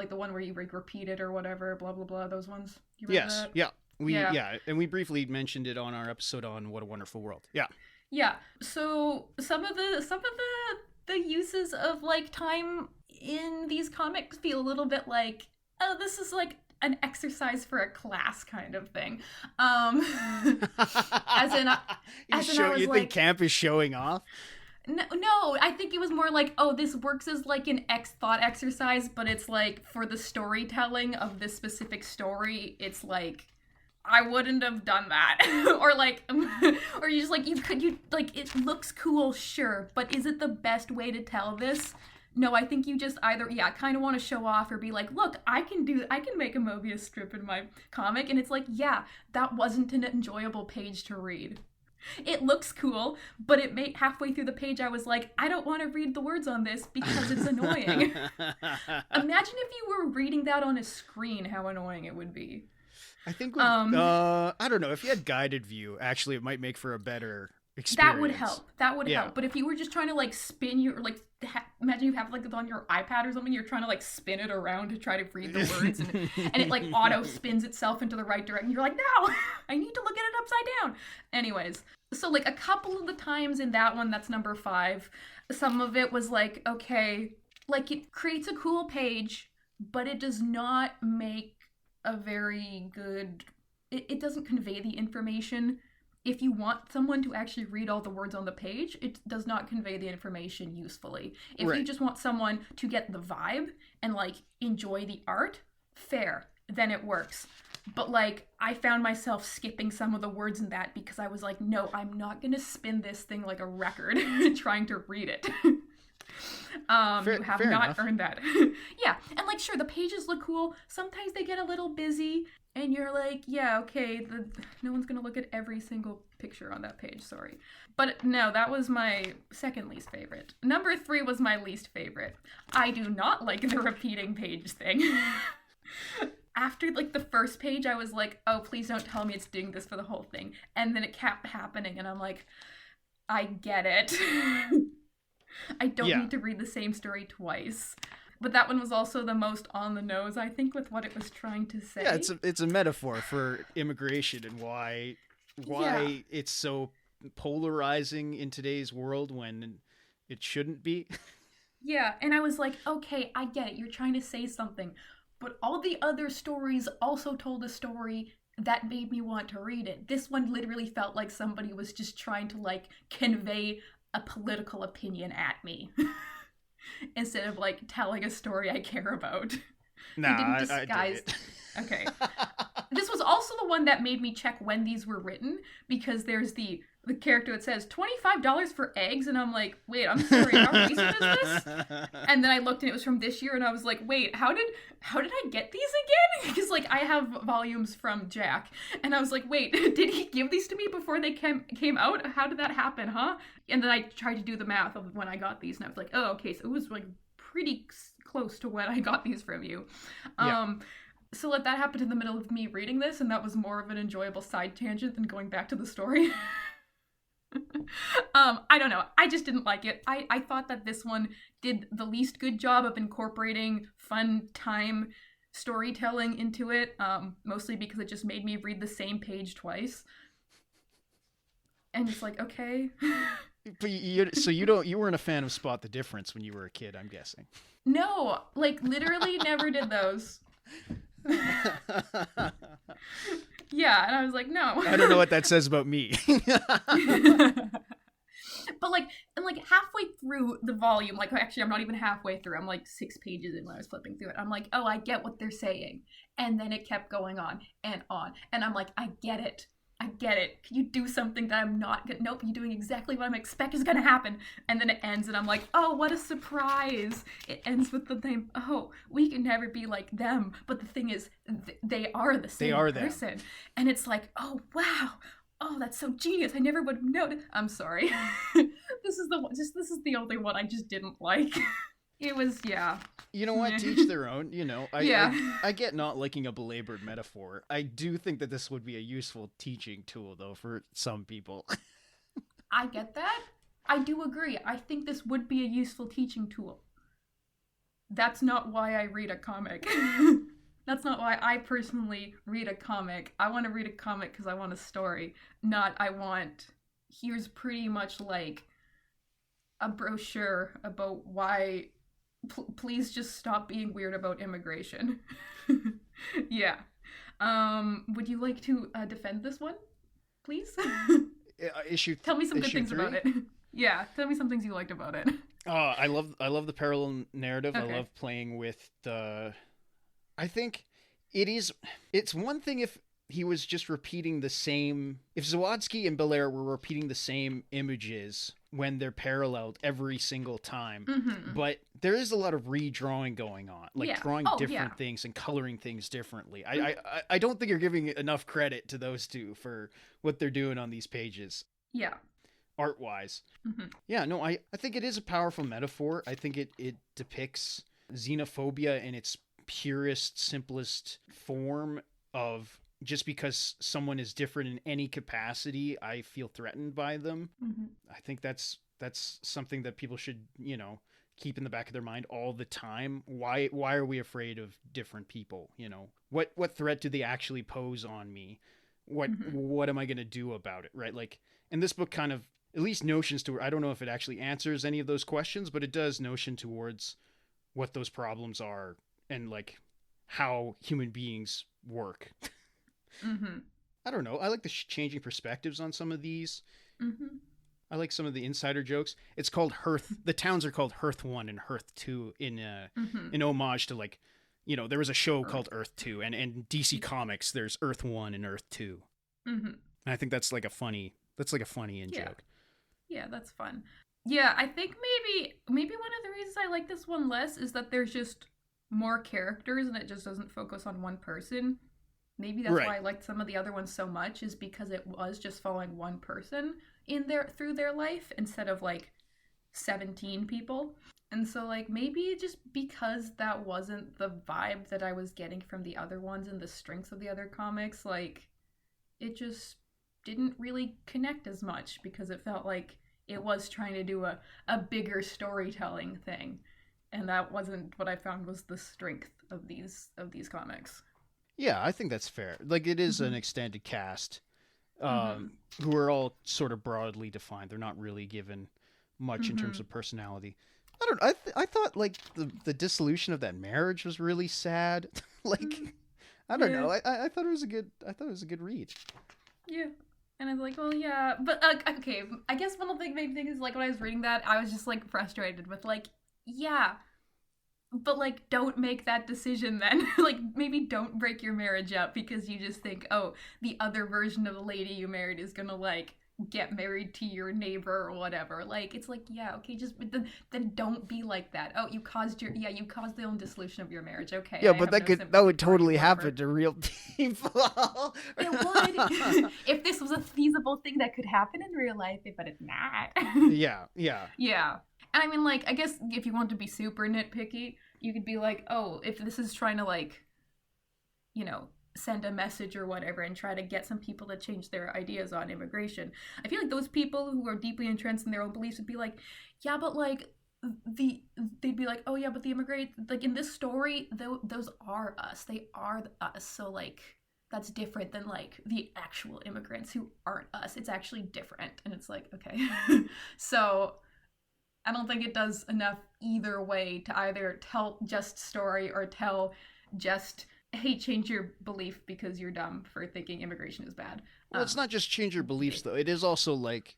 the one where you repeat it or whatever, blah blah blah. Those ones. You read that? Yeah. And we briefly mentioned it on our episode on What a Wonderful World. Yeah. Yeah. So some of the uses of like time in these comics feel a little bit like, oh, this is like an exercise for a class kind of thing. You think camp is showing off? No, I think it was more like, oh, this works as like an thought exercise, but it's like for the storytelling of this specific story, it's like, I wouldn't have done that. Or like, or you just like, you like, it looks cool, sure, but is it the best way to tell this? No, I think you just either, kind of want to show off or be like, look, I can make a Mobius strip in my comic. And it's like, yeah, that wasn't an enjoyable page to read. It looks cool, but halfway through the page I was like, I don't want to read the words on this because it's annoying. Imagine if you were reading that on a screen, how annoying it would be. I think with, I don't know, if you had guided view, actually it might make for a better experience. That would help. But if you were just trying to like spin your like imagine you have like it on your iPad or something, you're trying to like spin it around to try to read the words and it like auto spins itself into the right direction. You're like, no, I need to look at it upside down. Anyways, so like a couple of the times in that one, that's number 5, some of it was like, okay, like it creates a cool page, but it does not make a very good, it doesn't convey the information. If you want someone to actually read all the words on the page, it does not convey the information usefully. If you just want someone to get the vibe and like enjoy the art, fair, then it works. But like I found myself skipping some of the words in that because I was like, no, I'm not gonna spin this thing like a record trying to read it. You have not enough. Earned that. Yeah, and like sure, the pages look cool. Sometimes they get a little busy. And you're like, yeah, okay, no one's going to look at every single picture on that page, sorry. But no, that was my second least favorite. Number 3 was my least favorite. I do not like the repeating page thing. After, like, the first page, I was like, oh, please don't tell me it's doing this for the whole thing. And then it kept happening, and I'm like, I get it. I don't need to read the same story twice. But that one was also the most on the nose, I think, with what it was trying to say. Yeah, it's a metaphor for immigration and why it's so polarizing in today's world when it shouldn't be. Yeah, and I was like, okay, I get it. You're trying to say something. But all the other stories also told a story that made me want to read it. This one literally felt like somebody was just trying to, like, convey a political opinion at me. Instead of like telling a story I care about. Nah, I did it. Okay. This was also the one that made me check when these were written, because there's the character that says $25 for eggs, and I'm like, wait, I'm sorry, how recent is this? And then I looked and it was from this year, and I was like, wait, how did I get these again? Because like I have volumes from Jack, and I was like, wait, did he give these to me before they came out? How did that happen, huh? And then I tried to do the math of when I got these, and I was like, oh, okay, so it was like pretty close to when I got these from you. So like that happened in the middle of me reading this, and that was more of an enjoyable side tangent than going back to the story. I don't know. I just didn't like it. I thought that this one did the least good job of incorporating fun time storytelling into it, mostly because it just made me read the same page twice. And it's like, okay. But you weren't a fan of Spot the Difference when you were a kid, I'm guessing. No, like literally never did those. Yeah, and I was like, no. I don't know what that says about me. But like, and like halfway through the volume, like actually I'm not even halfway through, I'm like 6 pages in when I was flipping through it. I'm like, oh, I get what they're saying. And then it kept going on. And I'm like, I get it. Can you do something that I'm not good? Nope, you're doing exactly what I'm expecting is gonna happen. And then it ends and I'm like, oh, what a surprise. It ends with the name, oh, we can never be like them. But the thing is, they are the same person. Them. And it's like, oh, wow. Oh, that's so genius. I never would have known. I'm sorry. This is the only one I just didn't like. It was, yeah. You know what? To each their own. You know, I get not liking a belabored metaphor. I do think that this would be a useful teaching tool, though, for some people. I get that. I do agree. I think this would be a useful teaching tool. That's not why I read a comic. That's not why I personally read a comic. I want to read a comic because I want a story. Not here's pretty much like a brochure about why... please just stop being weird about immigration. Yeah. Would you like to defend this one, please? Tell me some good things 3? About it. Yeah, tell me some things you liked about it. I love the parallel narrative. Okay. I love playing with the... I think it's one thing if he was just repeating the same... If Zawadzki and Belair were repeating the same images when they're paralleled every single time. Mm-hmm. But there is a lot of redrawing going on, like drawing different things and coloring things differently. I don't think you're giving enough credit to those two for what they're doing on these pages. Yeah. Art-wise. Mm-hmm. Yeah, no, I think it is a powerful metaphor. I think it depicts xenophobia in its purest, simplest form of just because someone is different in any capacity, I feel threatened by them. Mm-hmm. I think that's something that people should, keep in the back of their mind all the time. Why are we afraid of different people? What threat do they actually pose on me? What am I going to do about it? Right? Like, and this book kind of at least notions to, I don't know if it actually answers any of those questions, but it does notion towards what those problems are and like how human beings work. Mm-hmm. I don't know. I like the changing perspectives on some of these. Mm-hmm. I like some of the insider jokes. It's called Hearth. The towns are called Hearth 1 and Hearth 2 in homage to, like, there was a show called Earth 2, and in DC Comics there's Earth 1 and Earth 2. Mm-hmm. And I think that's like a funny in joke. Yeah, that's fun. Yeah, I think maybe one of the reasons I like this one less is that there's just more characters and it just doesn't focus on one person. Maybe that's why I liked some of the other ones so much, is because it was just following one person through their life instead of like 17 people. And so like maybe just because that wasn't the vibe that I was getting from the other ones and the strengths of the other comics, like it just didn't really connect as much because it felt like it was trying to do a bigger storytelling thing. And that wasn't what I found was the strength of these comics. Yeah, I think that's fair. Like, it is an extended cast who are all sort of broadly defined. They're not really given much in terms of personality. I don't know. I thought, like, the dissolution of that marriage was really sad. Like, I don't know. I thought it was a good read. Yeah. And I was like, well, yeah. But, okay, I guess one of the main things is, like, when I was reading that, I was just, like, frustrated with, like, yeah, but, like, don't make that decision then. Like, maybe don't break your marriage up because you just think, oh, the other version of the lady you married is gonna, like, get married to your neighbor or whatever. Like, it's like, yeah, okay, just then don't be like that. Oh, you caused the own dissolution of your marriage. Okay. Yeah, but that would totally happen to real people. It would. If this was a feasible thing that could happen in real life, but it's not. Yeah. Yeah. And I mean, like, I guess if you want to be super nitpicky, you could be like, oh, if this is trying to, like, send a message or whatever and try to get some people to change their ideas on immigration, I feel like those people who are deeply entrenched in their own beliefs would be like, yeah, but, like, they'd be like, oh, yeah, but the immigrant, like, in this story, those are us. They are us. So, like, that's different than, like, the actual immigrants who aren't us. It's actually different. And it's like, okay. So I don't think it does enough either way to either tell just story or tell just, hey, change your belief because you're dumb for thinking immigration is bad. Well, it's not just change your beliefs, though. It is also, like,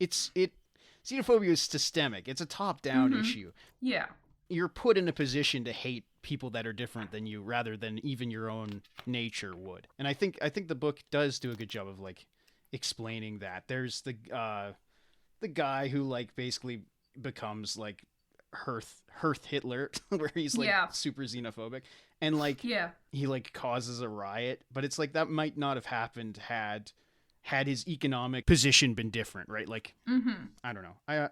xenophobia is systemic. It's a top-down issue. Yeah. You're put in a position to hate people that are different than you rather than even your own nature would. And I think the book does do a good job of, like, explaining that. There's the guy who, like, basically becomes, like, Hearth Hitler, where he's, like, super xenophobic, and, like, he, like, causes a riot, but it's like that might not have happened had his economic position been different, right? Like, I don't know.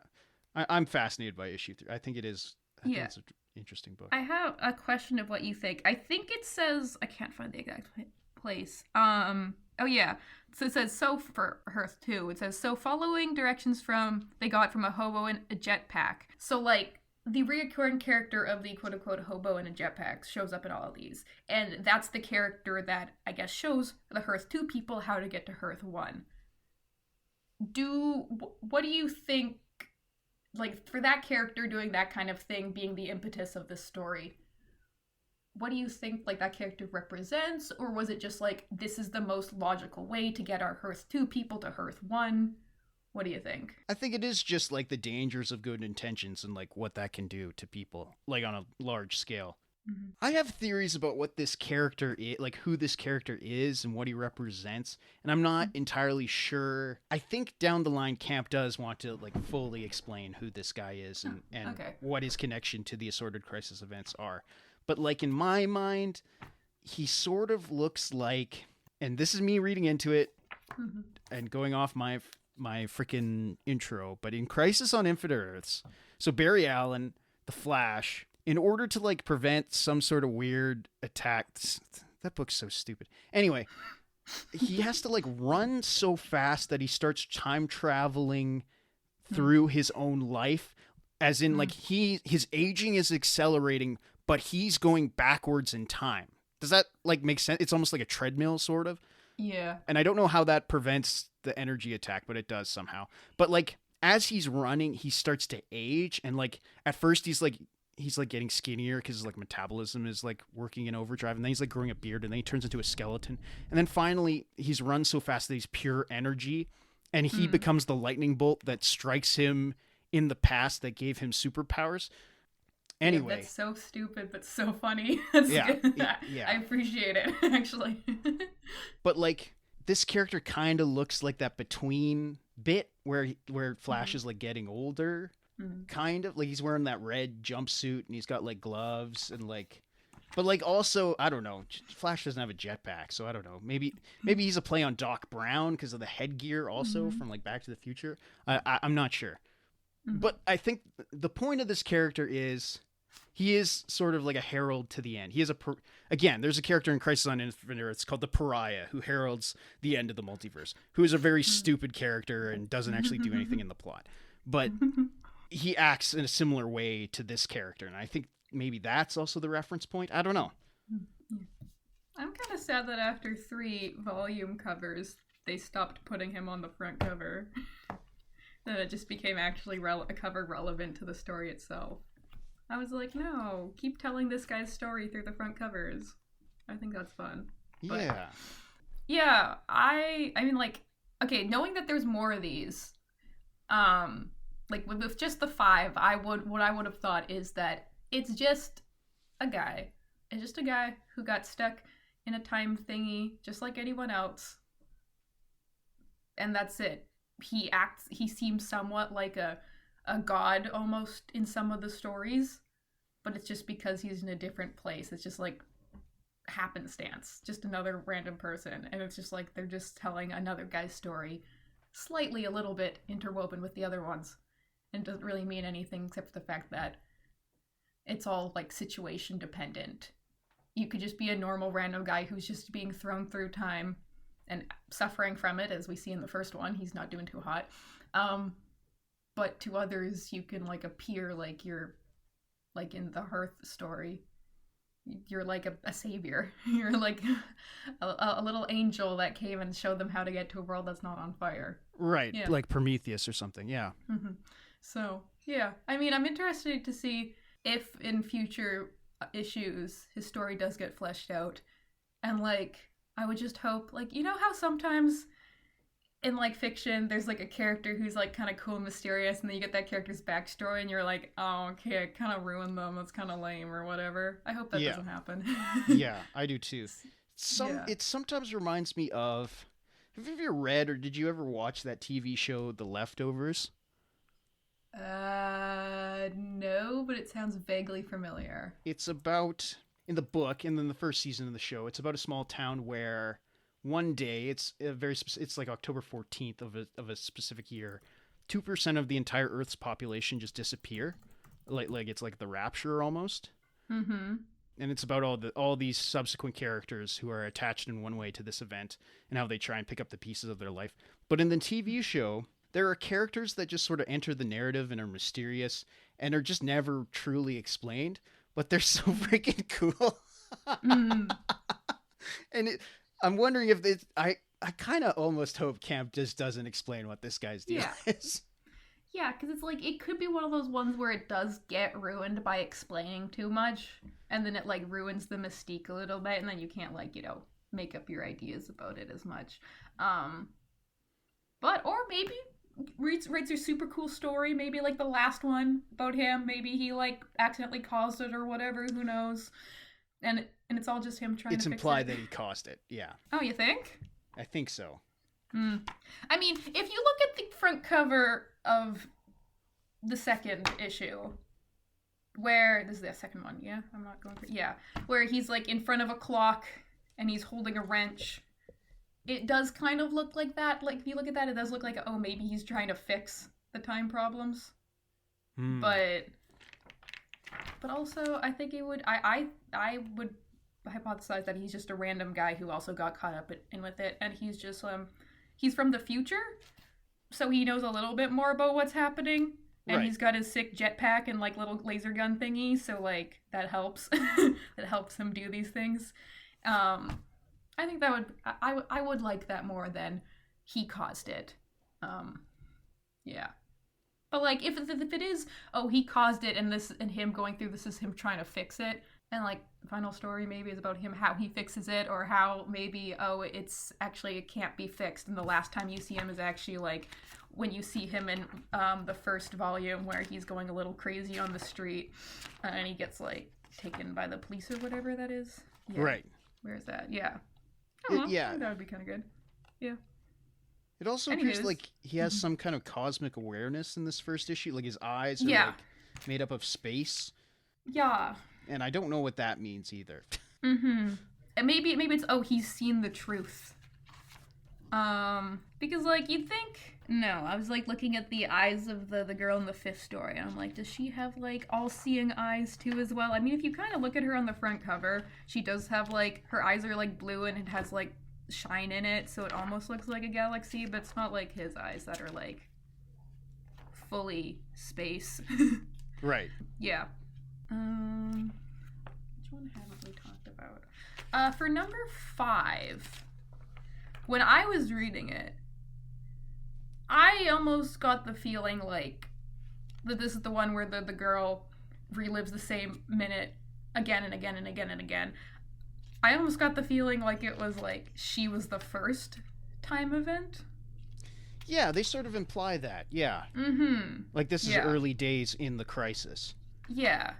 I'm fascinated by issue 3. I think it is. I think it's an interesting book. I have a question of what you think. I think it says, I can't find the exact place. Oh yeah. So it says, so for Hearth 2, it says, so following directions they got from a hobo in a jetpack. So, like, the reoccurring character of the quote-unquote hobo in a jetpack shows up in all of these. And that's the character that, I guess, shows the Hearth 2 people how to get to Hearth 1. What do you think, like, for that character doing that kind of thing being the impetus of this story, what do you think, like, that character represents? Or was it just, like, this is the most logical way to get our Hearth 2 people to Hearth 1? What do you think? I think it is just, like, the dangers of good intentions and, like, what that can do to people, like, on a large scale. I have theories about what this character is, like, who this character is and what he represents, and I'm not entirely sure. I think down the line, Camp does want to, like, fully explain who this guy is and what his connection to the Assorted Crisis Events are. But, like, in my mind, he sort of looks like, and this is me reading into it and going off my freaking intro, but in Crisis on Infinite Earths, so Barry Allen, the Flash, in order to, like, prevent some sort of weird attack, that book's so stupid. Anyway, he has to like run so fast that he starts time traveling through his own life, as in like his aging is accelerating, but he's going backwards in time. Does that like make sense? It's almost like a treadmill sort of. Yeah. And I don't know how that prevents the energy attack, but it does somehow. But like as he's running, he starts to age, and like at first he's like getting skinnier because his like metabolism is like working in overdrive, and then he's like growing a beard, and then he turns into a skeleton, and then finally he's run so fast that he's pure energy, and he becomes the lightning bolt that strikes him in the past that gave him superpowers. Anyway, that's so stupid but so funny. Yeah. I appreciate it, actually. But like this character kind of looks like that between bit where Flash is like getting older, kind of like he's wearing that red jumpsuit and he's got like gloves and like, but like also I don't know, Flash doesn't have a jetpack, so I don't know, maybe he's a play on Doc Brown because of the headgear also from like Back to the Future. I'm not sure, but I think the point of this character is he is sort of like a herald to the end. He is again, there's a character in Crisis on Infinite Earths called the Pariah who heralds the end of the multiverse, who is a very stupid character and doesn't actually do anything in the plot. But he acts in a similar way to this character, and I think maybe that's also the reference point. I don't know. I'm kind of sad that after 3 volume covers, they stopped putting him on the front cover. That it just became actually a cover relevant to the story itself. I was like, no, keep telling this guy's story through the front covers. I think that's fun. But, yeah, I mean, like, okay, knowing that there's more of these, like, with just the 5, what I would have thought is that it's just a guy. It's just a guy who got stuck in a time thingy, just like anyone else. And that's it. He seems somewhat like a god almost in some of the stories, but it's just because he's in a different place. It's just like happenstance, just another random person, and it's just like they're just telling another guy's story, slightly a little bit interwoven with the other ones, and it doesn't really mean anything except for the fact that it's all like situation dependent. You could just be a normal random guy who's just being thrown through time and suffering from it, as we see in the first one. He's not doing too hot. But to others, you can like appear like you're like in the Hearth story. You're like a savior. You're like a little angel that came and showed them how to get to a world that's not on fire. Right, yeah. Like Prometheus or something, yeah. So, yeah. I mean, I'm interested to see if in future issues his story does get fleshed out. And like, I would just hope, like, you know how sometimes in like fiction there's like a character who's like kind of cool and mysterious, and then you get that character's backstory and you're like, oh, okay, I kind of ruined them, that's kind of lame or whatever. I hope that doesn't happen. Yeah, I do too. It sometimes reminds me of, have you ever read or did you ever watch that TV show The Leftovers? No, but it sounds vaguely familiar. It's about, in the book and then the first season of the show, it's about a small town where one day, it's like October 14th of a specific year, 2% of the entire Earth's population just disappear, like it's like the rapture almost. And it's about all these subsequent characters who are attached in one way to this event and how they try and pick up the pieces of their life. But in the TV show, there are characters that just sort of enter the narrative and are mysterious and are just never truly explained, but they're so freaking cool. And I'm wondering if I kind of almost hope Camp just doesn't explain what this guy's deal is. Yeah, because it's like, it could be one of those ones where it does get ruined by explaining too much, and then it like ruins the mystique a little bit, and then you can't like, you know, make up your ideas about it as much. But, or maybe writes a super cool story, maybe like the last one about him, maybe he like accidentally caused it or whatever, who knows. And it's all just him trying to fix it. It's implied that he caused it, yeah. Oh, you think? I think so. I mean, if you look at the front cover of the second issue, where, this is the second one, yeah? I'm not going through, yeah. Where he's like in front of a clock and he's holding a wrench. It does kind of look like that. Like, if you look at that, it does look like, oh, maybe he's trying to fix the time problems. But also, I think it would, I would hypothesized that he's just a random guy who also got caught up in with it, and he's just he's from the future, so he knows a little bit more about what's happening, and he's got his sick jetpack and like little laser gun thingy, so like that helps. That helps him do these things. I think that I would like that more than he caused it. Yeah. But like if it is, oh, he caused it, and this and him going through this is him trying to fix it, and like the final story maybe is about him, how he fixes it, or how maybe, oh, it's actually, it can't be fixed, and the last time you see him is actually like when you see him in the first volume where he's going a little crazy on the street, and he gets like taken by the police or whatever that is. Yeah. Right. Where is that? Yeah. Yeah. That would be kind of good. Yeah. It also appears like he has some kind of cosmic awareness in this first issue. Like his eyes are like made up of space. Yeah. And I don't know what that means either. And maybe it's, oh, he's seen the truth. Because like you'd think, no, I was like looking at the eyes of the girl in the fifth story, and I'm like, does she have like all-seeing eyes too as well? I mean, if you kind of look at her on the front cover, she does have like, her eyes are like blue and it has like shine in it, so it almost looks like a galaxy, but it's not like his eyes that are like fully space. Right. Yeah. Which one haven't we talked about? For number 5, when I was reading it, I almost got the feeling like that this is the one where the girl relives the same minute again and again and again and again. I almost got the feeling like it was like she was the first time event. Yeah, they sort of imply that. Yeah. Like this is early days in the crisis. Yeah.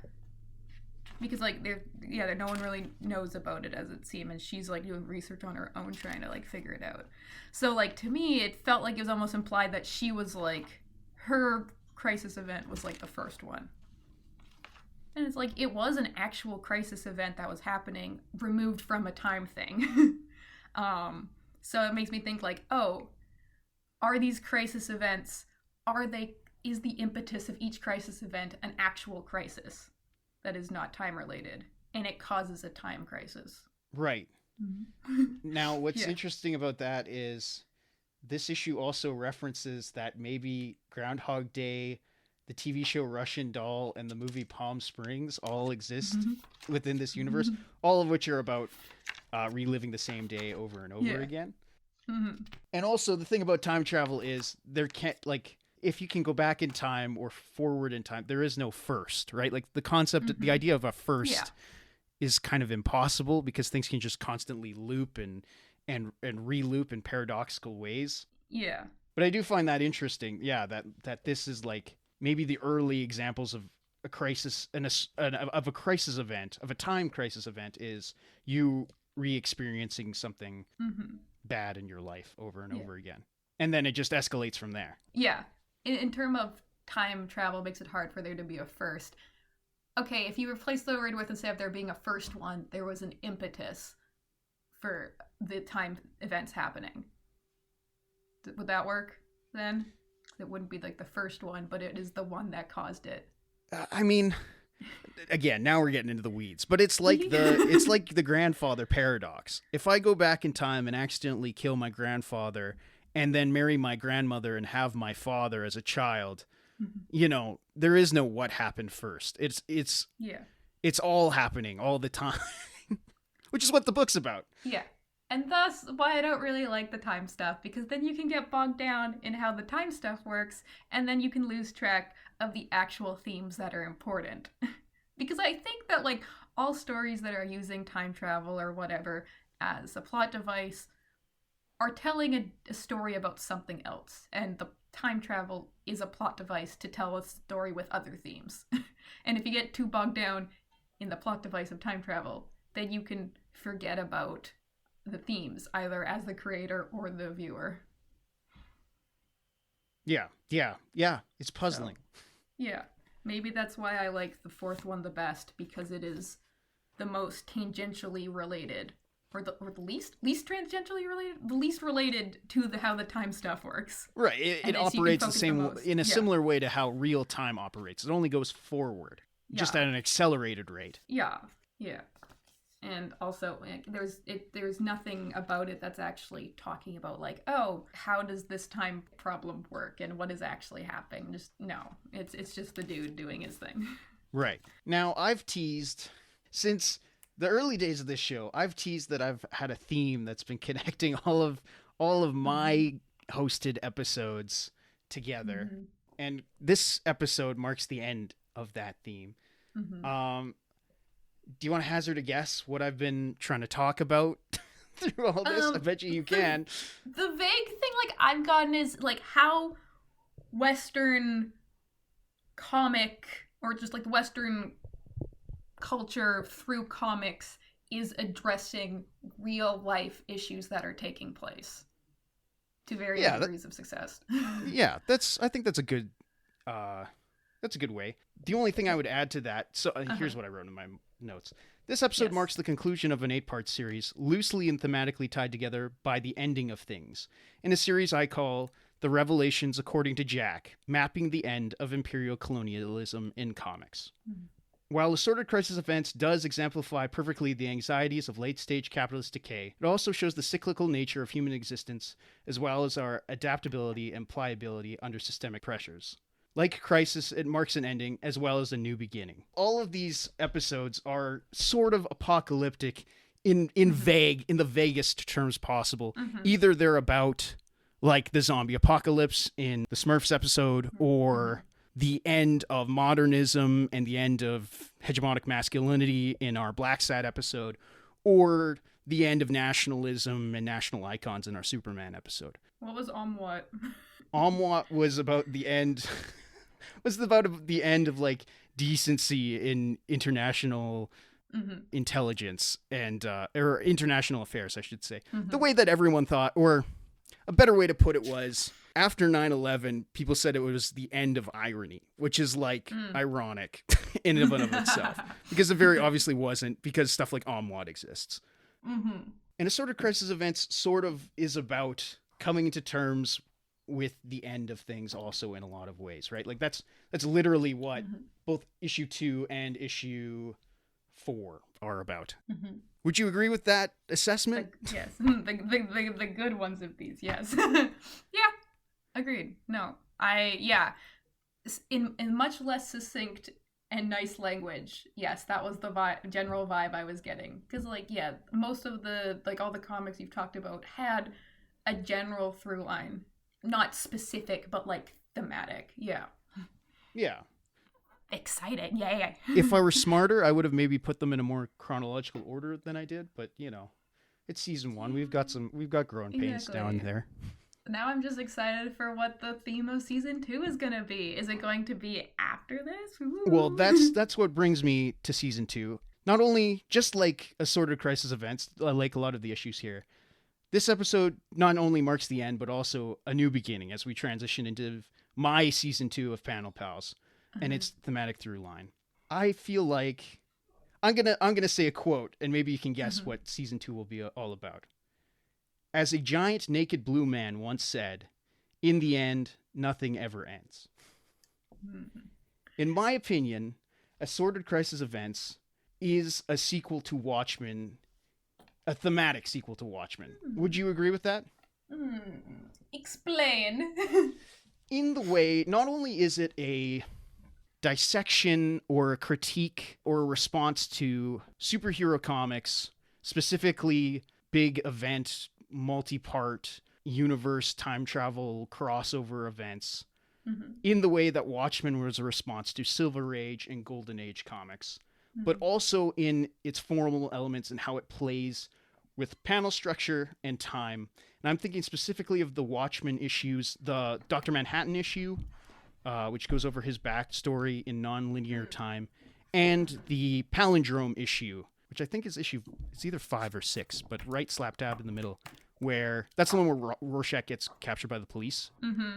Because like no one really knows about it as it seems, and she's like doing research on her own trying to like figure it out. So like to me it felt like it was almost implied that she was like, her crisis event was like the first one. And it's like, it was an actual crisis event that was happening, removed from a time thing. So it makes me think like, oh, are these crisis events, is the impetus of each crisis event an actual crisis that is not time related, and it causes a time crisis? Right. Now, what's interesting about that is this issue also references that maybe Groundhog Day, the TV show Russian Doll, and the movie Palm Springs all exist within this universe, all of which are about reliving the same day over and over again. And also the thing about time travel is there can't, like, if you can go back in time or forward in time, there is no first, right? Like the concept, the idea of a first is kind of impossible because things can just constantly loop and re-loop in paradoxical ways. Yeah. But I do find that interesting. Yeah. That this is like, maybe the early examples of a crisis of a crisis event, of a time crisis event, is you re-experiencing something bad in your life over and over again. And then it just escalates from there. Yeah. In terms of time travel makes it hard for there to be a first. Okay, if you replace the word with, instead of there being a first one, there was an impetus for the time events happening. Would that work then? It wouldn't be like the first one, but it is the one that caused it. I mean, again, now we're getting into the weeds, but it's like it's like the grandfather paradox. If I go back in time and accidentally kill my grandfather and then marry my grandmother and have my father as a child, you know, there is no what happened first. It's all happening all the time, which is what the book's about. Yeah. And thus why I don't really like the time stuff, because then you can get bogged down in how the time stuff works, and then you can lose track of the actual themes that are important. Because I think that like all stories that are using time travel or whatever as a plot device are telling a story about something else, and the time travel is a plot device to tell a story with other themes. And if you get too bogged down in the plot device of time travel, then you can forget about the themes, either as the creator or the viewer. Yeah. It's puzzling. So, yeah. Maybe that's why I like the fourth one the best, because it is the most tangentially related, or the least tangentially related, the least related to how the time stuff works. Right. It operates the same in a similar way to how real time operates. It only goes forward, just at an accelerated rate. Yeah. And also, like, there's nothing about it that's actually talking about, like, oh, how does this time problem work and what is actually happening? Just no, it's just the dude doing his thing. Right. Now, I've teased, since the early days of this show, I've teased that I've had a theme that's been connecting all of my hosted episodes together. Mm-hmm. And this episode marks the end of that theme. Mm-hmm. Do you want to hazard a guess what I've been trying to talk about through all this? I bet you can. The vague thing, like, I've gotten is, like, how Western comic, or just, like, Western culture through comics is addressing real-life issues that are taking place to varying degrees of success. Yeah, I think that's a good way. The only thing I would add to that, so here's what I wrote in my notes. This episode marks the conclusion of an 8-part series, loosely and thematically tied together by the ending of things, in a series I call The Revelations According to Jack, mapping the end of imperial colonialism in comics. Mm-hmm. While Assorted Crisis Events does exemplify perfectly the anxieties of late-stage capitalist decay, it also shows the cyclical nature of human existence, as well as our adaptability and pliability under systemic pressures. Like Crisis, it marks an ending as well as a new beginning. All of these episodes are sort of apocalyptic in the vaguest terms possible. Mm-hmm. Either they're about, like, the zombie apocalypse in the Smurfs episode, or the end of modernism and the end of hegemonic masculinity in our Black Sat episode, or the end of nationalism and national icons in our Superman episode. What was Omwat? Omwat was about the end of, like, decency in international intelligence and or international affairs, I should say. Mm-hmm. The way that everyone thought, or a better way to put it was, after 9/11, people said it was the end of irony, which is, like, ironic in and of itself, because it very obviously wasn't, because stuff like Omwat exists. Mm-hmm. And Assorted Crisis Events sort of is about coming to terms with the end of things also in a lot of ways, right? Like, that's literally what both issue 2 and issue 4 are about. Mm-hmm. Would you agree with that assessment? Yes. The good ones of these, yes. Yeah. Agreed. No. In much less succinct and nice language, yes, that was the general vibe I was getting. Because, like, yeah, most of the, like, all the comics you've talked about had a general through line. Not specific, but, like, thematic. Yeah. Yeah. Excited. Yay. If I were smarter, I would have maybe put them in a more chronological order than I did. But, you know, it's season 1. We've got growing pains down there. Now I'm just excited for what the theme of season 2 is going to be. Is it going to be after this? Ooh. Well, that's what brings me to season 2. Not only, just like Assorted Crisis Events, like a lot of the issues here, this episode not only marks the end, but also a new beginning as we transition into my season 2 of Panel Pals and its thematic through line. I feel like I'm gonna say a quote, and maybe you can guess what season 2 will be all about. As a giant naked blue man once said, "In the end, nothing ever ends." In my opinion, Assorted Crisis Events is a sequel to Watchmen. A thematic sequel to Watchmen. Would you agree with that? Explain. In the way, not only is it a dissection or a critique or a response to superhero comics, specifically big event, multi-part, universe, time travel, crossover events, in the way that Watchmen was a response to Silver Age and Golden Age comics, but also in its formal elements and how it plays with panel structure and time. And I'm thinking specifically of the Watchmen issues, the Dr. Manhattan issue, which goes over his backstory in non-linear time, and the Palindrome issue, which I think is it's either 5 or 6, but right slap dab in the middle, where that's the one where Rorschach gets captured by the police.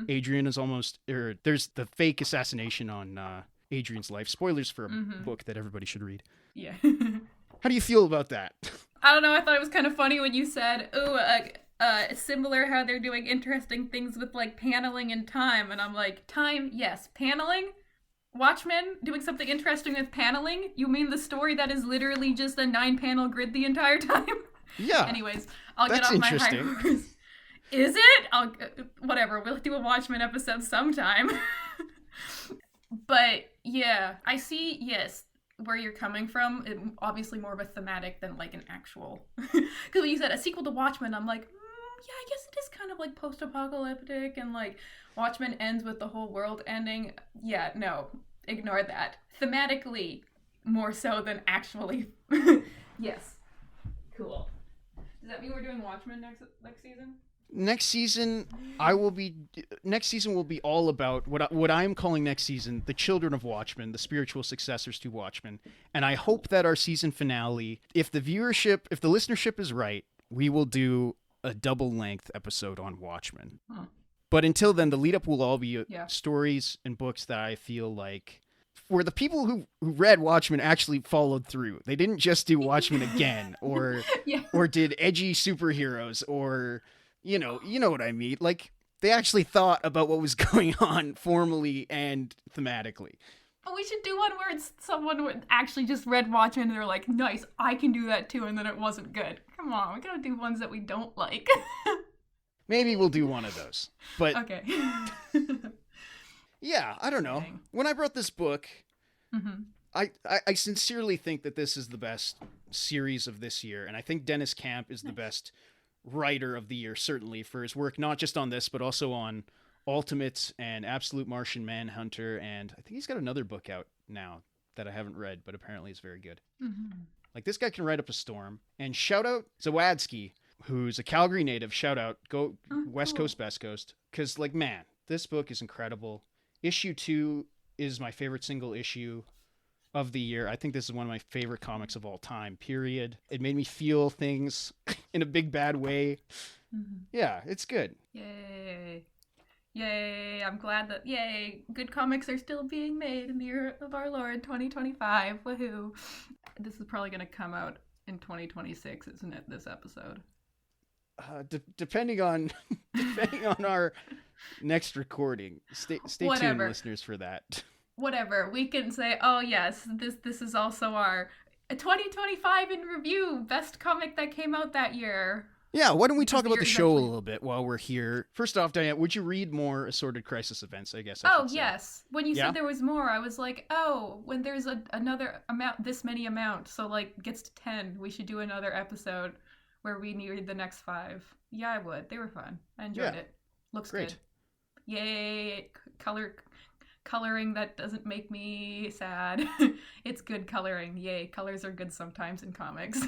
Adrian is there's the fake assassination on Adrian's life. Spoilers for a book that everybody should read. Yeah. How do you feel about that? I don't know. I thought it was kind of funny when you said, similar how they're doing interesting things with, like, paneling and time. And I'm like, time, yes. Paneling? Watchmen doing something interesting with paneling? You mean the story that is literally just a 9-panel grid the entire time? Yeah. Anyways, I'll get off my high horse. Is it? Whatever. We'll do a Watchmen episode sometime. But yeah, I see. Yes, where you're coming from. Obviously, more of a thematic than like an actual. Because when you said a sequel to Watchmen, I'm like, yeah, I guess it is kind of like post-apocalyptic, and like Watchmen ends with the whole world ending. Yeah, no, ignore that. Thematically, more so than actually. Yes. Cool. Does that mean we're doing Watchmen next season? Next season will be all about what I'm calling next season, the children of Watchmen, the spiritual successors to Watchmen. And I hope that our season finale, if the listenership is right, we will do a double-length episode on Watchmen. Huh. But until then, the lead-up will all be stories and books that I feel like where the people who read Watchmen actually followed through. They didn't just do Watchmen again, or did edgy superheroes, or you know what I mean. Like, they actually thought about what was going on formally and thematically. Oh, we should do one where it's someone who actually just read Watchmen and they're like, nice, I can do that too, and then it wasn't good. Come on, we gotta do ones that we don't like. Maybe we'll do one of those. But okay. Yeah, I don't know. When I brought this book, I sincerely think that this is the best series of this year, and I think Deniz Camp is the best writer of the year, certainly, for his work, not just on this, but also on Ultimates and Absolute Martian Manhunter, and I think he's got another book out now that I haven't read, but apparently it's very good. Like, this guy can write up a storm. And shout out Zawadzki, who's a Calgary native. Shout out, go West Coast, Best Coast, because, like, man, this book is incredible. Issue 2 is my favorite single issue of the year. I think this is one of my favorite comics of all time, period. It made me feel things in a big bad way. Yeah, it's good. Yay, I'm glad that, good comics are still being made in the year of our Lord, 2025. Woohoo. This is probably going to come out in 2026, isn't it, this episode? Depending on our next recording. Stay tuned, listeners, for that. Whatever. We can say, oh yes, this is also our 2025 in review, best comic that came out that year. Yeah, why don't we talk about the show a little bit while we're here? First off, Diane, would you read more Assorted Crisis Events, I guess I should say. Yes. When you said there was more, I was like, when there's another amount, this many amount, so like gets to 10, we should do another episode where we read the next 5. Yeah, I would. They were fun. I enjoyed it. Looks great. Good. Yay, coloring that doesn't make me sad. It's good coloring. Yay, colors are good sometimes in comics.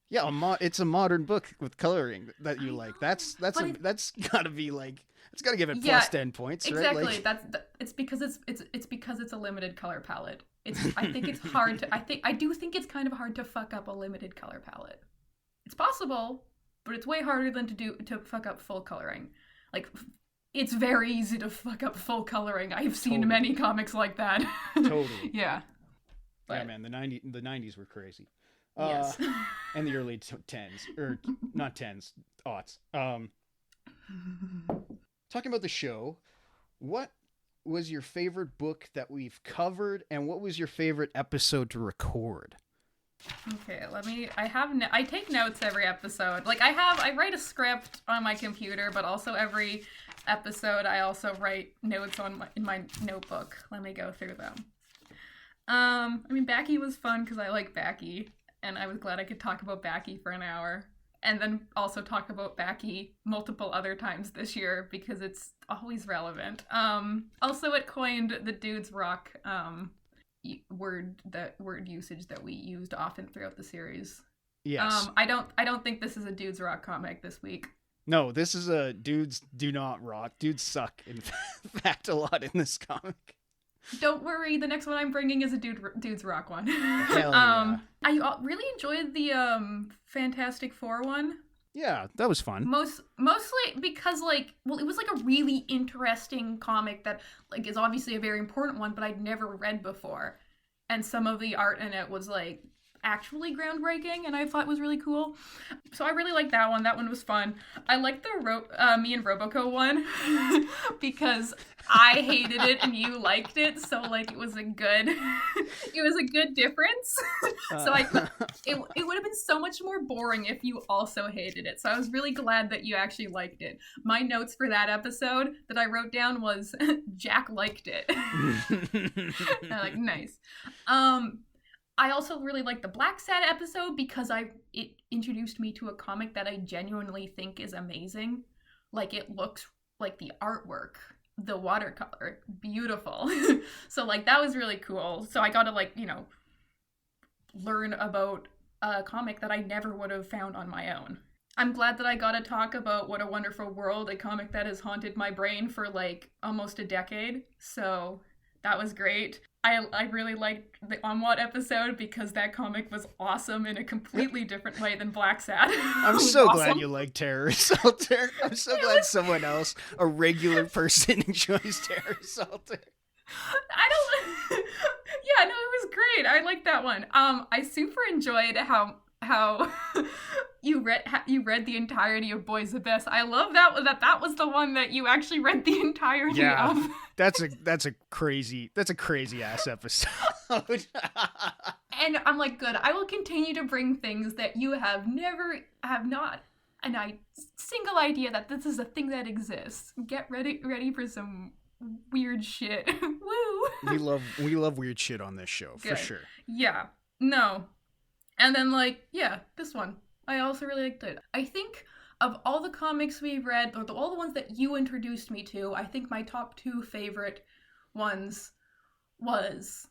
Yeah, it's a modern book with coloring that you like. That's gotta be like, it's gotta give it plus 10 points, exactly. right? Like, it's because it's a limited color palette. I think it's hard to. I do think it's kind of hard to fuck up a limited color palette. It's possible, but it's way harder than to fuck up full coloring. Like, it's very easy to fuck up full coloring. I've seen many comics like that. Totally. Yeah. But, yeah, man, the 90s were crazy. Yes. And the early 10s, or not 10s, aughts. Talking about the show, what was your favorite book that we've covered, and what was your favorite episode to record? Okay, I take notes every episode. Like, I write a script on my computer, but also every episode I also write notes in my notebook. Let me go through them. Backy was fun because I like Backy, and I was glad I could talk about Backy for an hour. And then also talk about Backy multiple other times this year because it's always relevant. Also, it coined the Dudes Rock word usage that we used often throughout the series. Yes. I don't think this is a Dudes Rock comic this week. No, this is a dudes do not rock. Dudes suck, in fact, a lot in this comic. Don't worry, the next one I'm bringing is a Dudes Rock one. Hell yeah. I really enjoyed the Fantastic Four one. Yeah, that was fun. Mostly because, it was a really interesting comic that, is obviously a very important one, but I'd never read before. And some of the art in it was, actually groundbreaking and I thought was really cool. So I really liked that one. That one was fun. I liked the Me and Roboco one because I hated it and you liked it, so like it was a good difference. So it would have been so much more boring if you also hated it. So I was really glad that you actually liked it. My notes for that episode that I wrote down was Jack liked it. I'm like, nice. I also really liked the Black Sad episode because it introduced me to a comic that I genuinely think is amazing. Like, it looks like the artwork, the watercolor, beautiful. So like that was really cool. So I got to like, learn about a comic that I never would have found on my own. I'm glad that I got to talk about What a Wonderful World, a comic that has haunted my brain for like almost a decade. So that was great. I really liked the Onwat episode because that comic was awesome in a completely different way than Black Sad. I'm so glad you like Terror Assaulter. I'm so glad someone else, a regular person, enjoys Terror Assaulter. Yeah, no, it was great. I liked that one. I super enjoyed how you read the entirety of Boys Abyss. I love that was the one that you actually read the entirety of. That's a crazy ass episode. And I'm like, good. I will continue to bring things that you have not a single idea that this is a thing that exists. Get ready for some weird shit. Woo! We love weird shit on this show, good. For sure. Yeah. No. And then, this one. I also really liked it. I think of all the comics we've read, or all the ones that you introduced me to, I think my top 2 favorite ones was,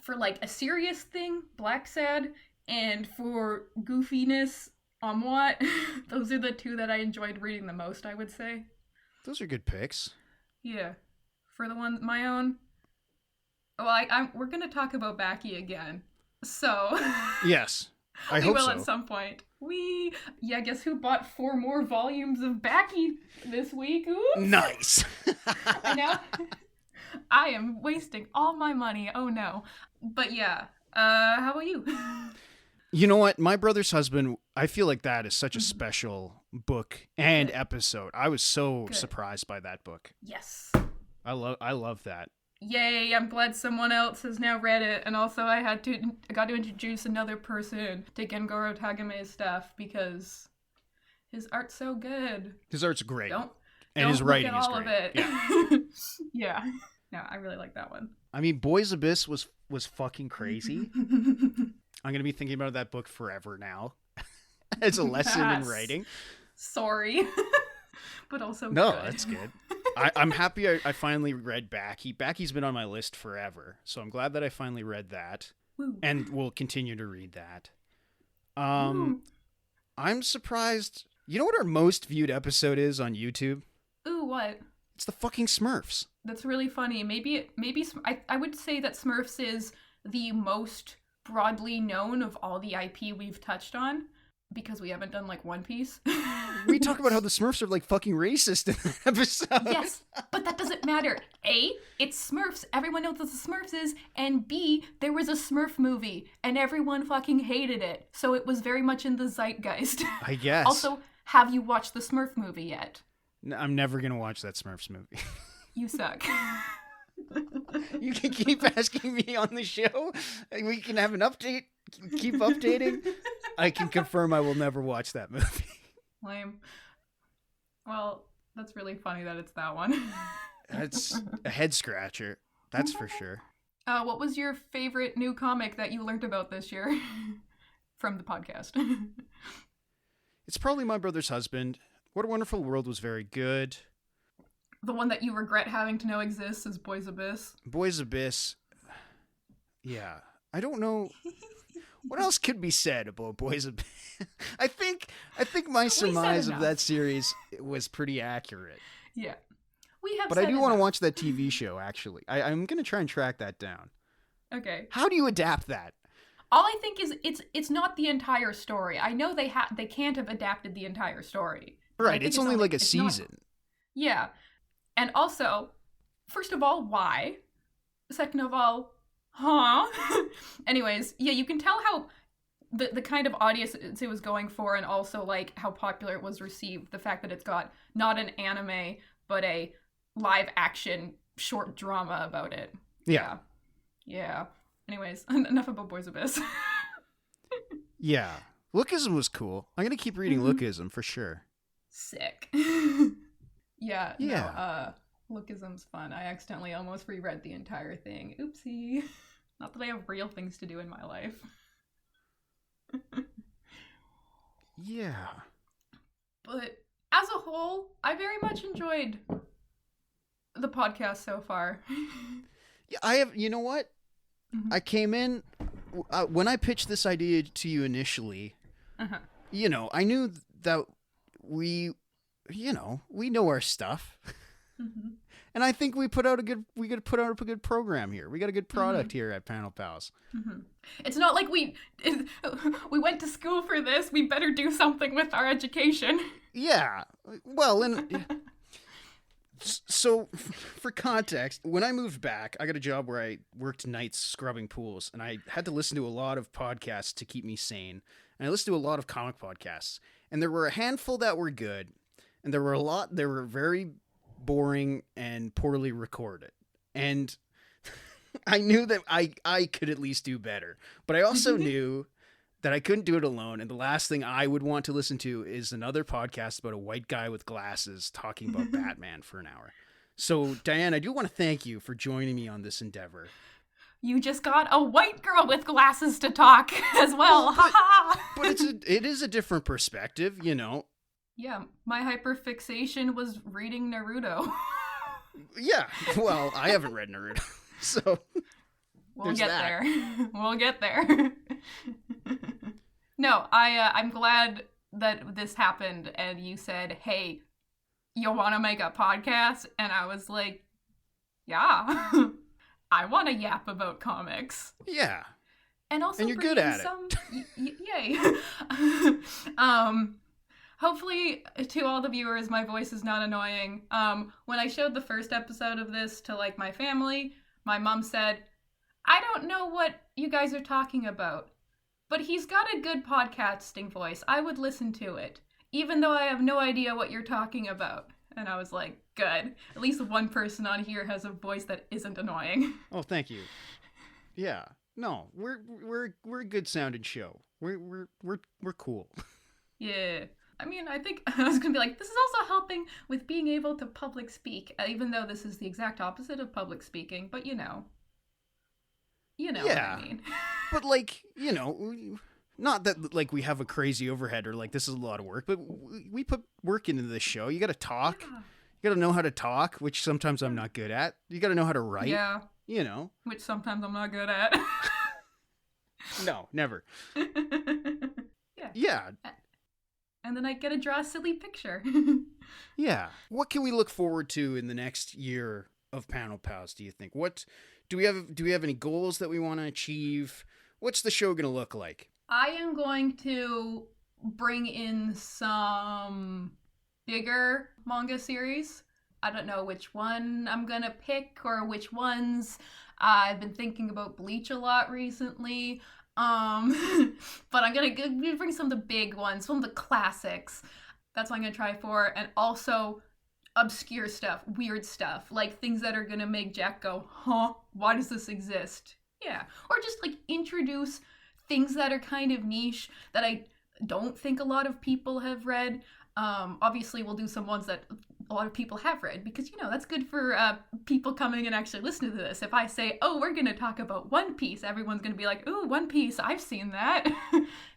for, like, a serious thing, Black Sad, and for goofiness, Omwat. Those are the 2 that I enjoyed reading the most, I would say. Those are good picks. Yeah. For the ones, my own, well, we're going to talk about Baki again. So yes, I hope so. We will at some point. Guess who bought 4 more volumes of Baki this week? Oops. Nice. I know. I am wasting all my money. Oh no. But yeah. How about you? You know what? My Brother's Husband, I feel like that is such a special book and episode. I was so surprised by that book. Yes. I love that. Yay, I'm glad someone else has now read it, and also I got to introduce another person to Gengoro Tagame's stuff because his art's so good. His art's great. Don't his writing look at is all great. Of it. Yeah. No, I really like that one. I mean, Boys Abyss was fucking crazy. I'm going to be thinking about that book forever now as a lesson in writing. Sorry. But also no, good. That's good. I'm happy I finally read Baki. Baki's been on my list forever, so I'm glad that I finally read that. Woo. And will continue to read that. I'm surprised. You know what our most viewed episode is on YouTube? Ooh, what? It's the fucking Smurfs. That's really funny. Maybe I would say that Smurfs is the most broadly known of all the IP we've touched on. Because we haven't done, like, One Piece. We talk about how the Smurfs are, like, fucking racist in that episode. Yes, but that doesn't matter. A, it's Smurfs. Everyone knows what the Smurfs is. And B, there was a Smurf movie. And everyone fucking hated it. So it was very much in the zeitgeist. I guess. Also, have you watched the Smurf movie yet? No, I'm never going to watch that Smurfs movie. You suck. You can keep asking me on the show. We can have an update. Keep updating. I can confirm I will never watch that movie. Lame. Well, that's really funny that it's that one. That's a head scratcher. That's for sure. What was your favorite new comic that you learned about this year from the podcast? It's probably My Brother's Husband. What a Wonderful World was very good. The one that you regret having to know exists is Boys Abyss. Boys Abyss. Yeah. I don't know. What else could be said about Boys Abyss? I think my surmise of that series was pretty accurate. Yeah. We have But I do want to watch that TV show, actually. I'm going to try and track that down. Okay. How do you adapt that? All I think is it's not the entire story. I know they can't have adapted the entire story. Right, it's only like a season. Yeah. And also, first of all, why? Second of all, huh? Anyways, yeah, you can tell how the kind of audience it was going for, and also like how popular it was received. The fact that it's got not an anime but a live action short drama about it. Yeah. Anyways, enough about Boys Abyss. Yeah. Lookism was cool. I'm gonna keep reading Lookism for sure. Sick. Yeah. No, Lookism's fun. I accidentally almost reread the entire thing. Oopsie. Not that I have real things to do in my life. Yeah. But as a whole, I very much enjoyed the podcast so far. Yeah, I have. You know what? I came in when I pitched this idea to you initially. You know, I knew that we know our stuff, and I think we put out a good program here. We got a good product here at Panel Pals. It's not like we went to school for this. We better do something with our education. Yeah. Well, and so for context, when I moved back, I got a job where I worked nights scrubbing pools, and I had to listen to a lot of podcasts to keep me sane. And I listened to a lot of comic podcasts, and there were a handful that were good, and there were a lot that were very boring and poorly recorded. And I knew that I could at least do better, but I also knew that I couldn't do it alone. And the last thing I would want to listen to is another podcast about a white guy with glasses talking about Batman for an hour. So, Diane, I do want to thank you for joining me on this endeavor. You just got a white girl with glasses to talk as well. But it is a different perspective, you know. Yeah, my hyperfixation was reading Naruto. Yeah, well, I haven't read Naruto, so we'll get there. We'll get there. No, I'm glad that this happened, and you said, "Hey, you want to make a podcast?" And I was like, "Yeah." I want to yap about comics. Yeah. And also, and you're good at it. Yay. Hopefully, to all the viewers, my voice is not annoying. When I showed the first episode of this to like my family, my mom said, "I don't know what you guys are talking about, but he's got a good podcasting voice. I would listen to it, even though I have no idea what you're talking about." And I was like, good. At least one person on here has a voice that isn't annoying. Oh, thank you. Yeah. No, we're a good sounding show. We're cool. Yeah. I mean, I think I was gonna be like, this is also helping with being able to public speak, even though this is the exact opposite of public speaking. But you know yeah. What I mean. But like, you know, not that like we have a crazy overhead or like this is a lot of work, but we put work into this show. You got to talk. Yeah. You got to know how to talk, which sometimes I'm not good at. You got to know how to write. Yeah. You know. Which sometimes I'm not good at. No, never. Yeah. Yeah. And then I get to draw a silly picture. Yeah. What can we look forward to in the next year of Panel Pals, do you think? What do we have any goals that we want to achieve? What's the show going to look like? I am going to bring in some bigger manga series. I don't know which one I'm going to pick or which ones. I've been thinking about Bleach a lot recently. But I'm going to bring some of the big ones, some of the classics. That's what I'm going to try for. And also obscure stuff, weird stuff, like things that are going to make Jack go, huh, why does this exist? Yeah. Or just like introduce things that are kind of niche that I don't think a lot of people have read. Obviously, we'll do some ones that a lot of people have read because, you know, that's good for people coming and actually listening to this. If I say, oh, we're going to talk about One Piece, everyone's going to be like, ooh, One Piece, I've seen that.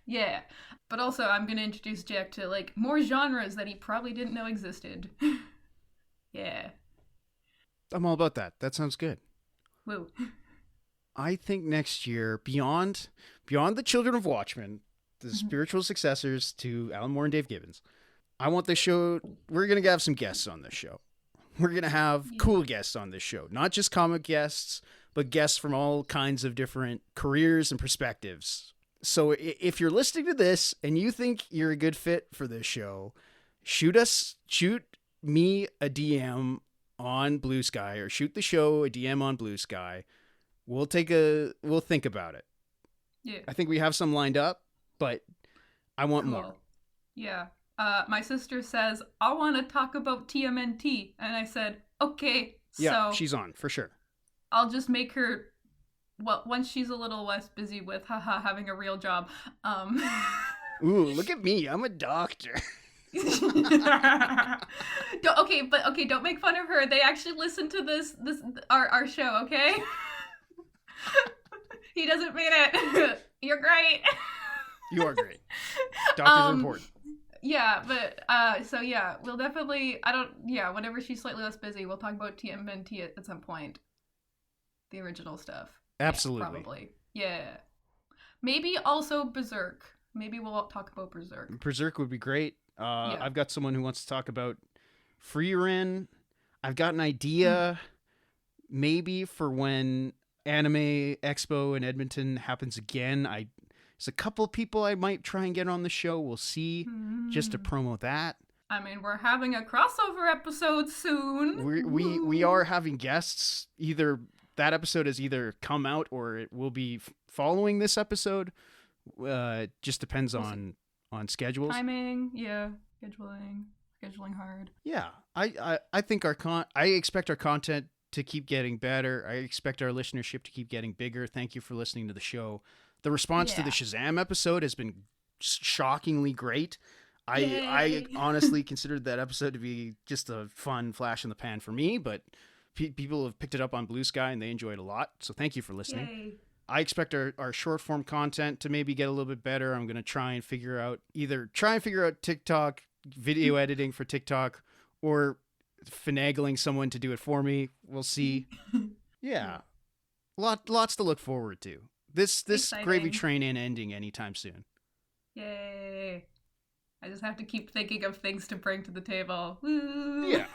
Yeah. But also, I'm going to introduce Jack to, like, more genres that he probably didn't know existed. Yeah. I'm all about that. That sounds good. Woo. I think next year, beyond the Children of Watchmen, the spiritual successors to Alan Moore and Dave Gibbons, I want this show, we're going to have some guests on this show. We're going to have cool guests on this show. Not just comic guests, but guests from all kinds of different careers and perspectives. So if you're listening to this and you think you're a good fit for this show, shoot me a DM on Bluesky or shoot the show a DM on Bluesky. We'll think about it. Yeah. I think we have some lined up, but I want more. Yeah. My sister says, I want to talk about TMNT. And I said, okay. Yeah, so she's on, for sure. I'll just make her, well, once she's a little less busy with, having a real job. Ooh, look at me. I'm a doctor. Don't make fun of her. They actually listen to our show, okay? He doesn't mean it. You're great. You are great. Doctors are important. Yeah, but so yeah, we'll definitely whenever she's slightly less busy, we'll talk about TMNT at some point. The original stuff. Absolutely. Yeah, probably. Yeah. Maybe also Berserk. Maybe we'll talk about Berserk. Berserk would be great. I've got someone who wants to talk about Freerin. I've got an idea maybe for when Anime Expo in Edmonton happens again. There's a couple people I might try and get on the show. We'll see, just to promo that. I mean, we're having a crossover episode soon. We are having guests. Either that episode has either come out or it will be following this episode. Just depends on schedules. Timing, yeah, scheduling hard. Yeah, I think I expect our content to keep getting better. I expect our listenership to keep getting bigger. Thank you for listening to the show. The response to the Shazam episode has been shockingly great. I honestly considered that episode to be just a fun flash in the pan for me, but people have picked it up on Blue Sky and they enjoy it a lot. So thank you for listening. Yay. I expect our short form content to maybe get a little bit better. I'm going to try and figure out TikTok, video editing for TikTok, or finagling someone to do it for me. We'll see. Yeah. Lots to look forward to. This Exciting. gravy train ain't ending anytime soon. Yay. I just have to keep thinking of things to bring to the table. Woo. Yeah.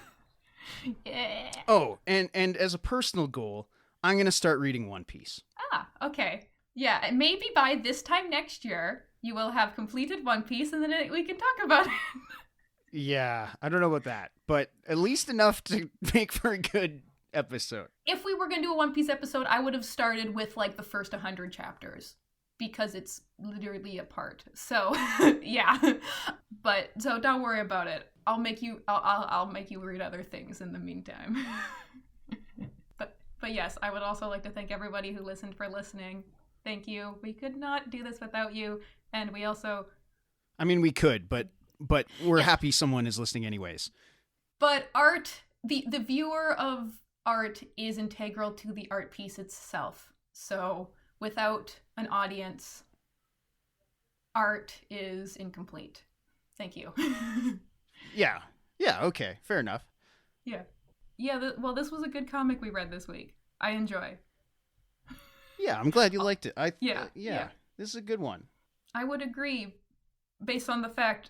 Yeah. Oh, and as a personal goal, I'm going to start reading One Piece. Ah, okay. Yeah, and maybe by this time next year, you will have completed One Piece, and then we can talk about it. Yeah, I don't know about that, but at least enough to make for a good episode. If we were going to do a One Piece episode, I would have started with, like, the first 100 chapters, because it's literally a part. So, yeah. But, so don't worry about it. I'll make you read other things in the meantime. But yes, I would also like to thank everybody who listened for listening. Thank you. We could not do this without you. And we also... I mean, we could, but we're happy someone is listening anyways. But art, the viewer of art is integral to the art piece itself. So without an audience, art is incomplete. Thank you. Yeah, okay, fair enough. Yeah. Yeah, well, this was a good comic we read this week. I enjoy. Yeah, I'm glad you liked it. Yeah. This is a good one. I would agree, based on the fact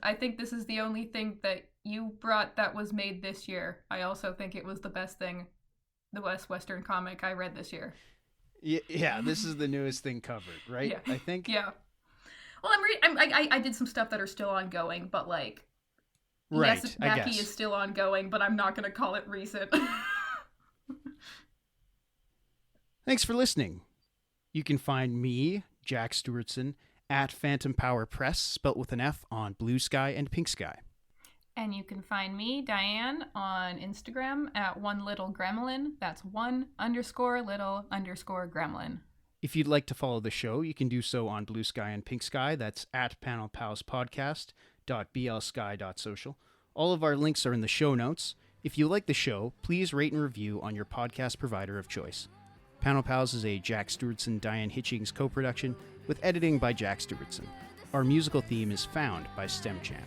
I think this is the only thing that you brought that was made this year. I also think it was the best thing, the Western comic I read this year. Yeah, this is the newest thing covered, right? Yeah. I think. Yeah. Well, I did some stuff that are still ongoing, but like. Right, yes, I Mackie guess. is still ongoing, but I'm not going to call it recent. Thanks for listening. You can find me, Jack Stewartson, at Phantom Power Press, spelt with an F, on Blue Sky and Pink Sky. And you can find me, Diane, on Instagram at @OneLittleGremlin. That's @1_little_gremlin. If you'd like to follow the show, you can do so on Blue Sky and Pink Sky. That's at panelpalspodcast.bsky.social. All of our links are in the show notes. If you like the show, please rate and review on your podcast provider of choice. Panel Pals is a Jack Stewartson, Diane Hitchings co-production with editing by Jack Stewartson. Our musical theme is Found by Stemchamp.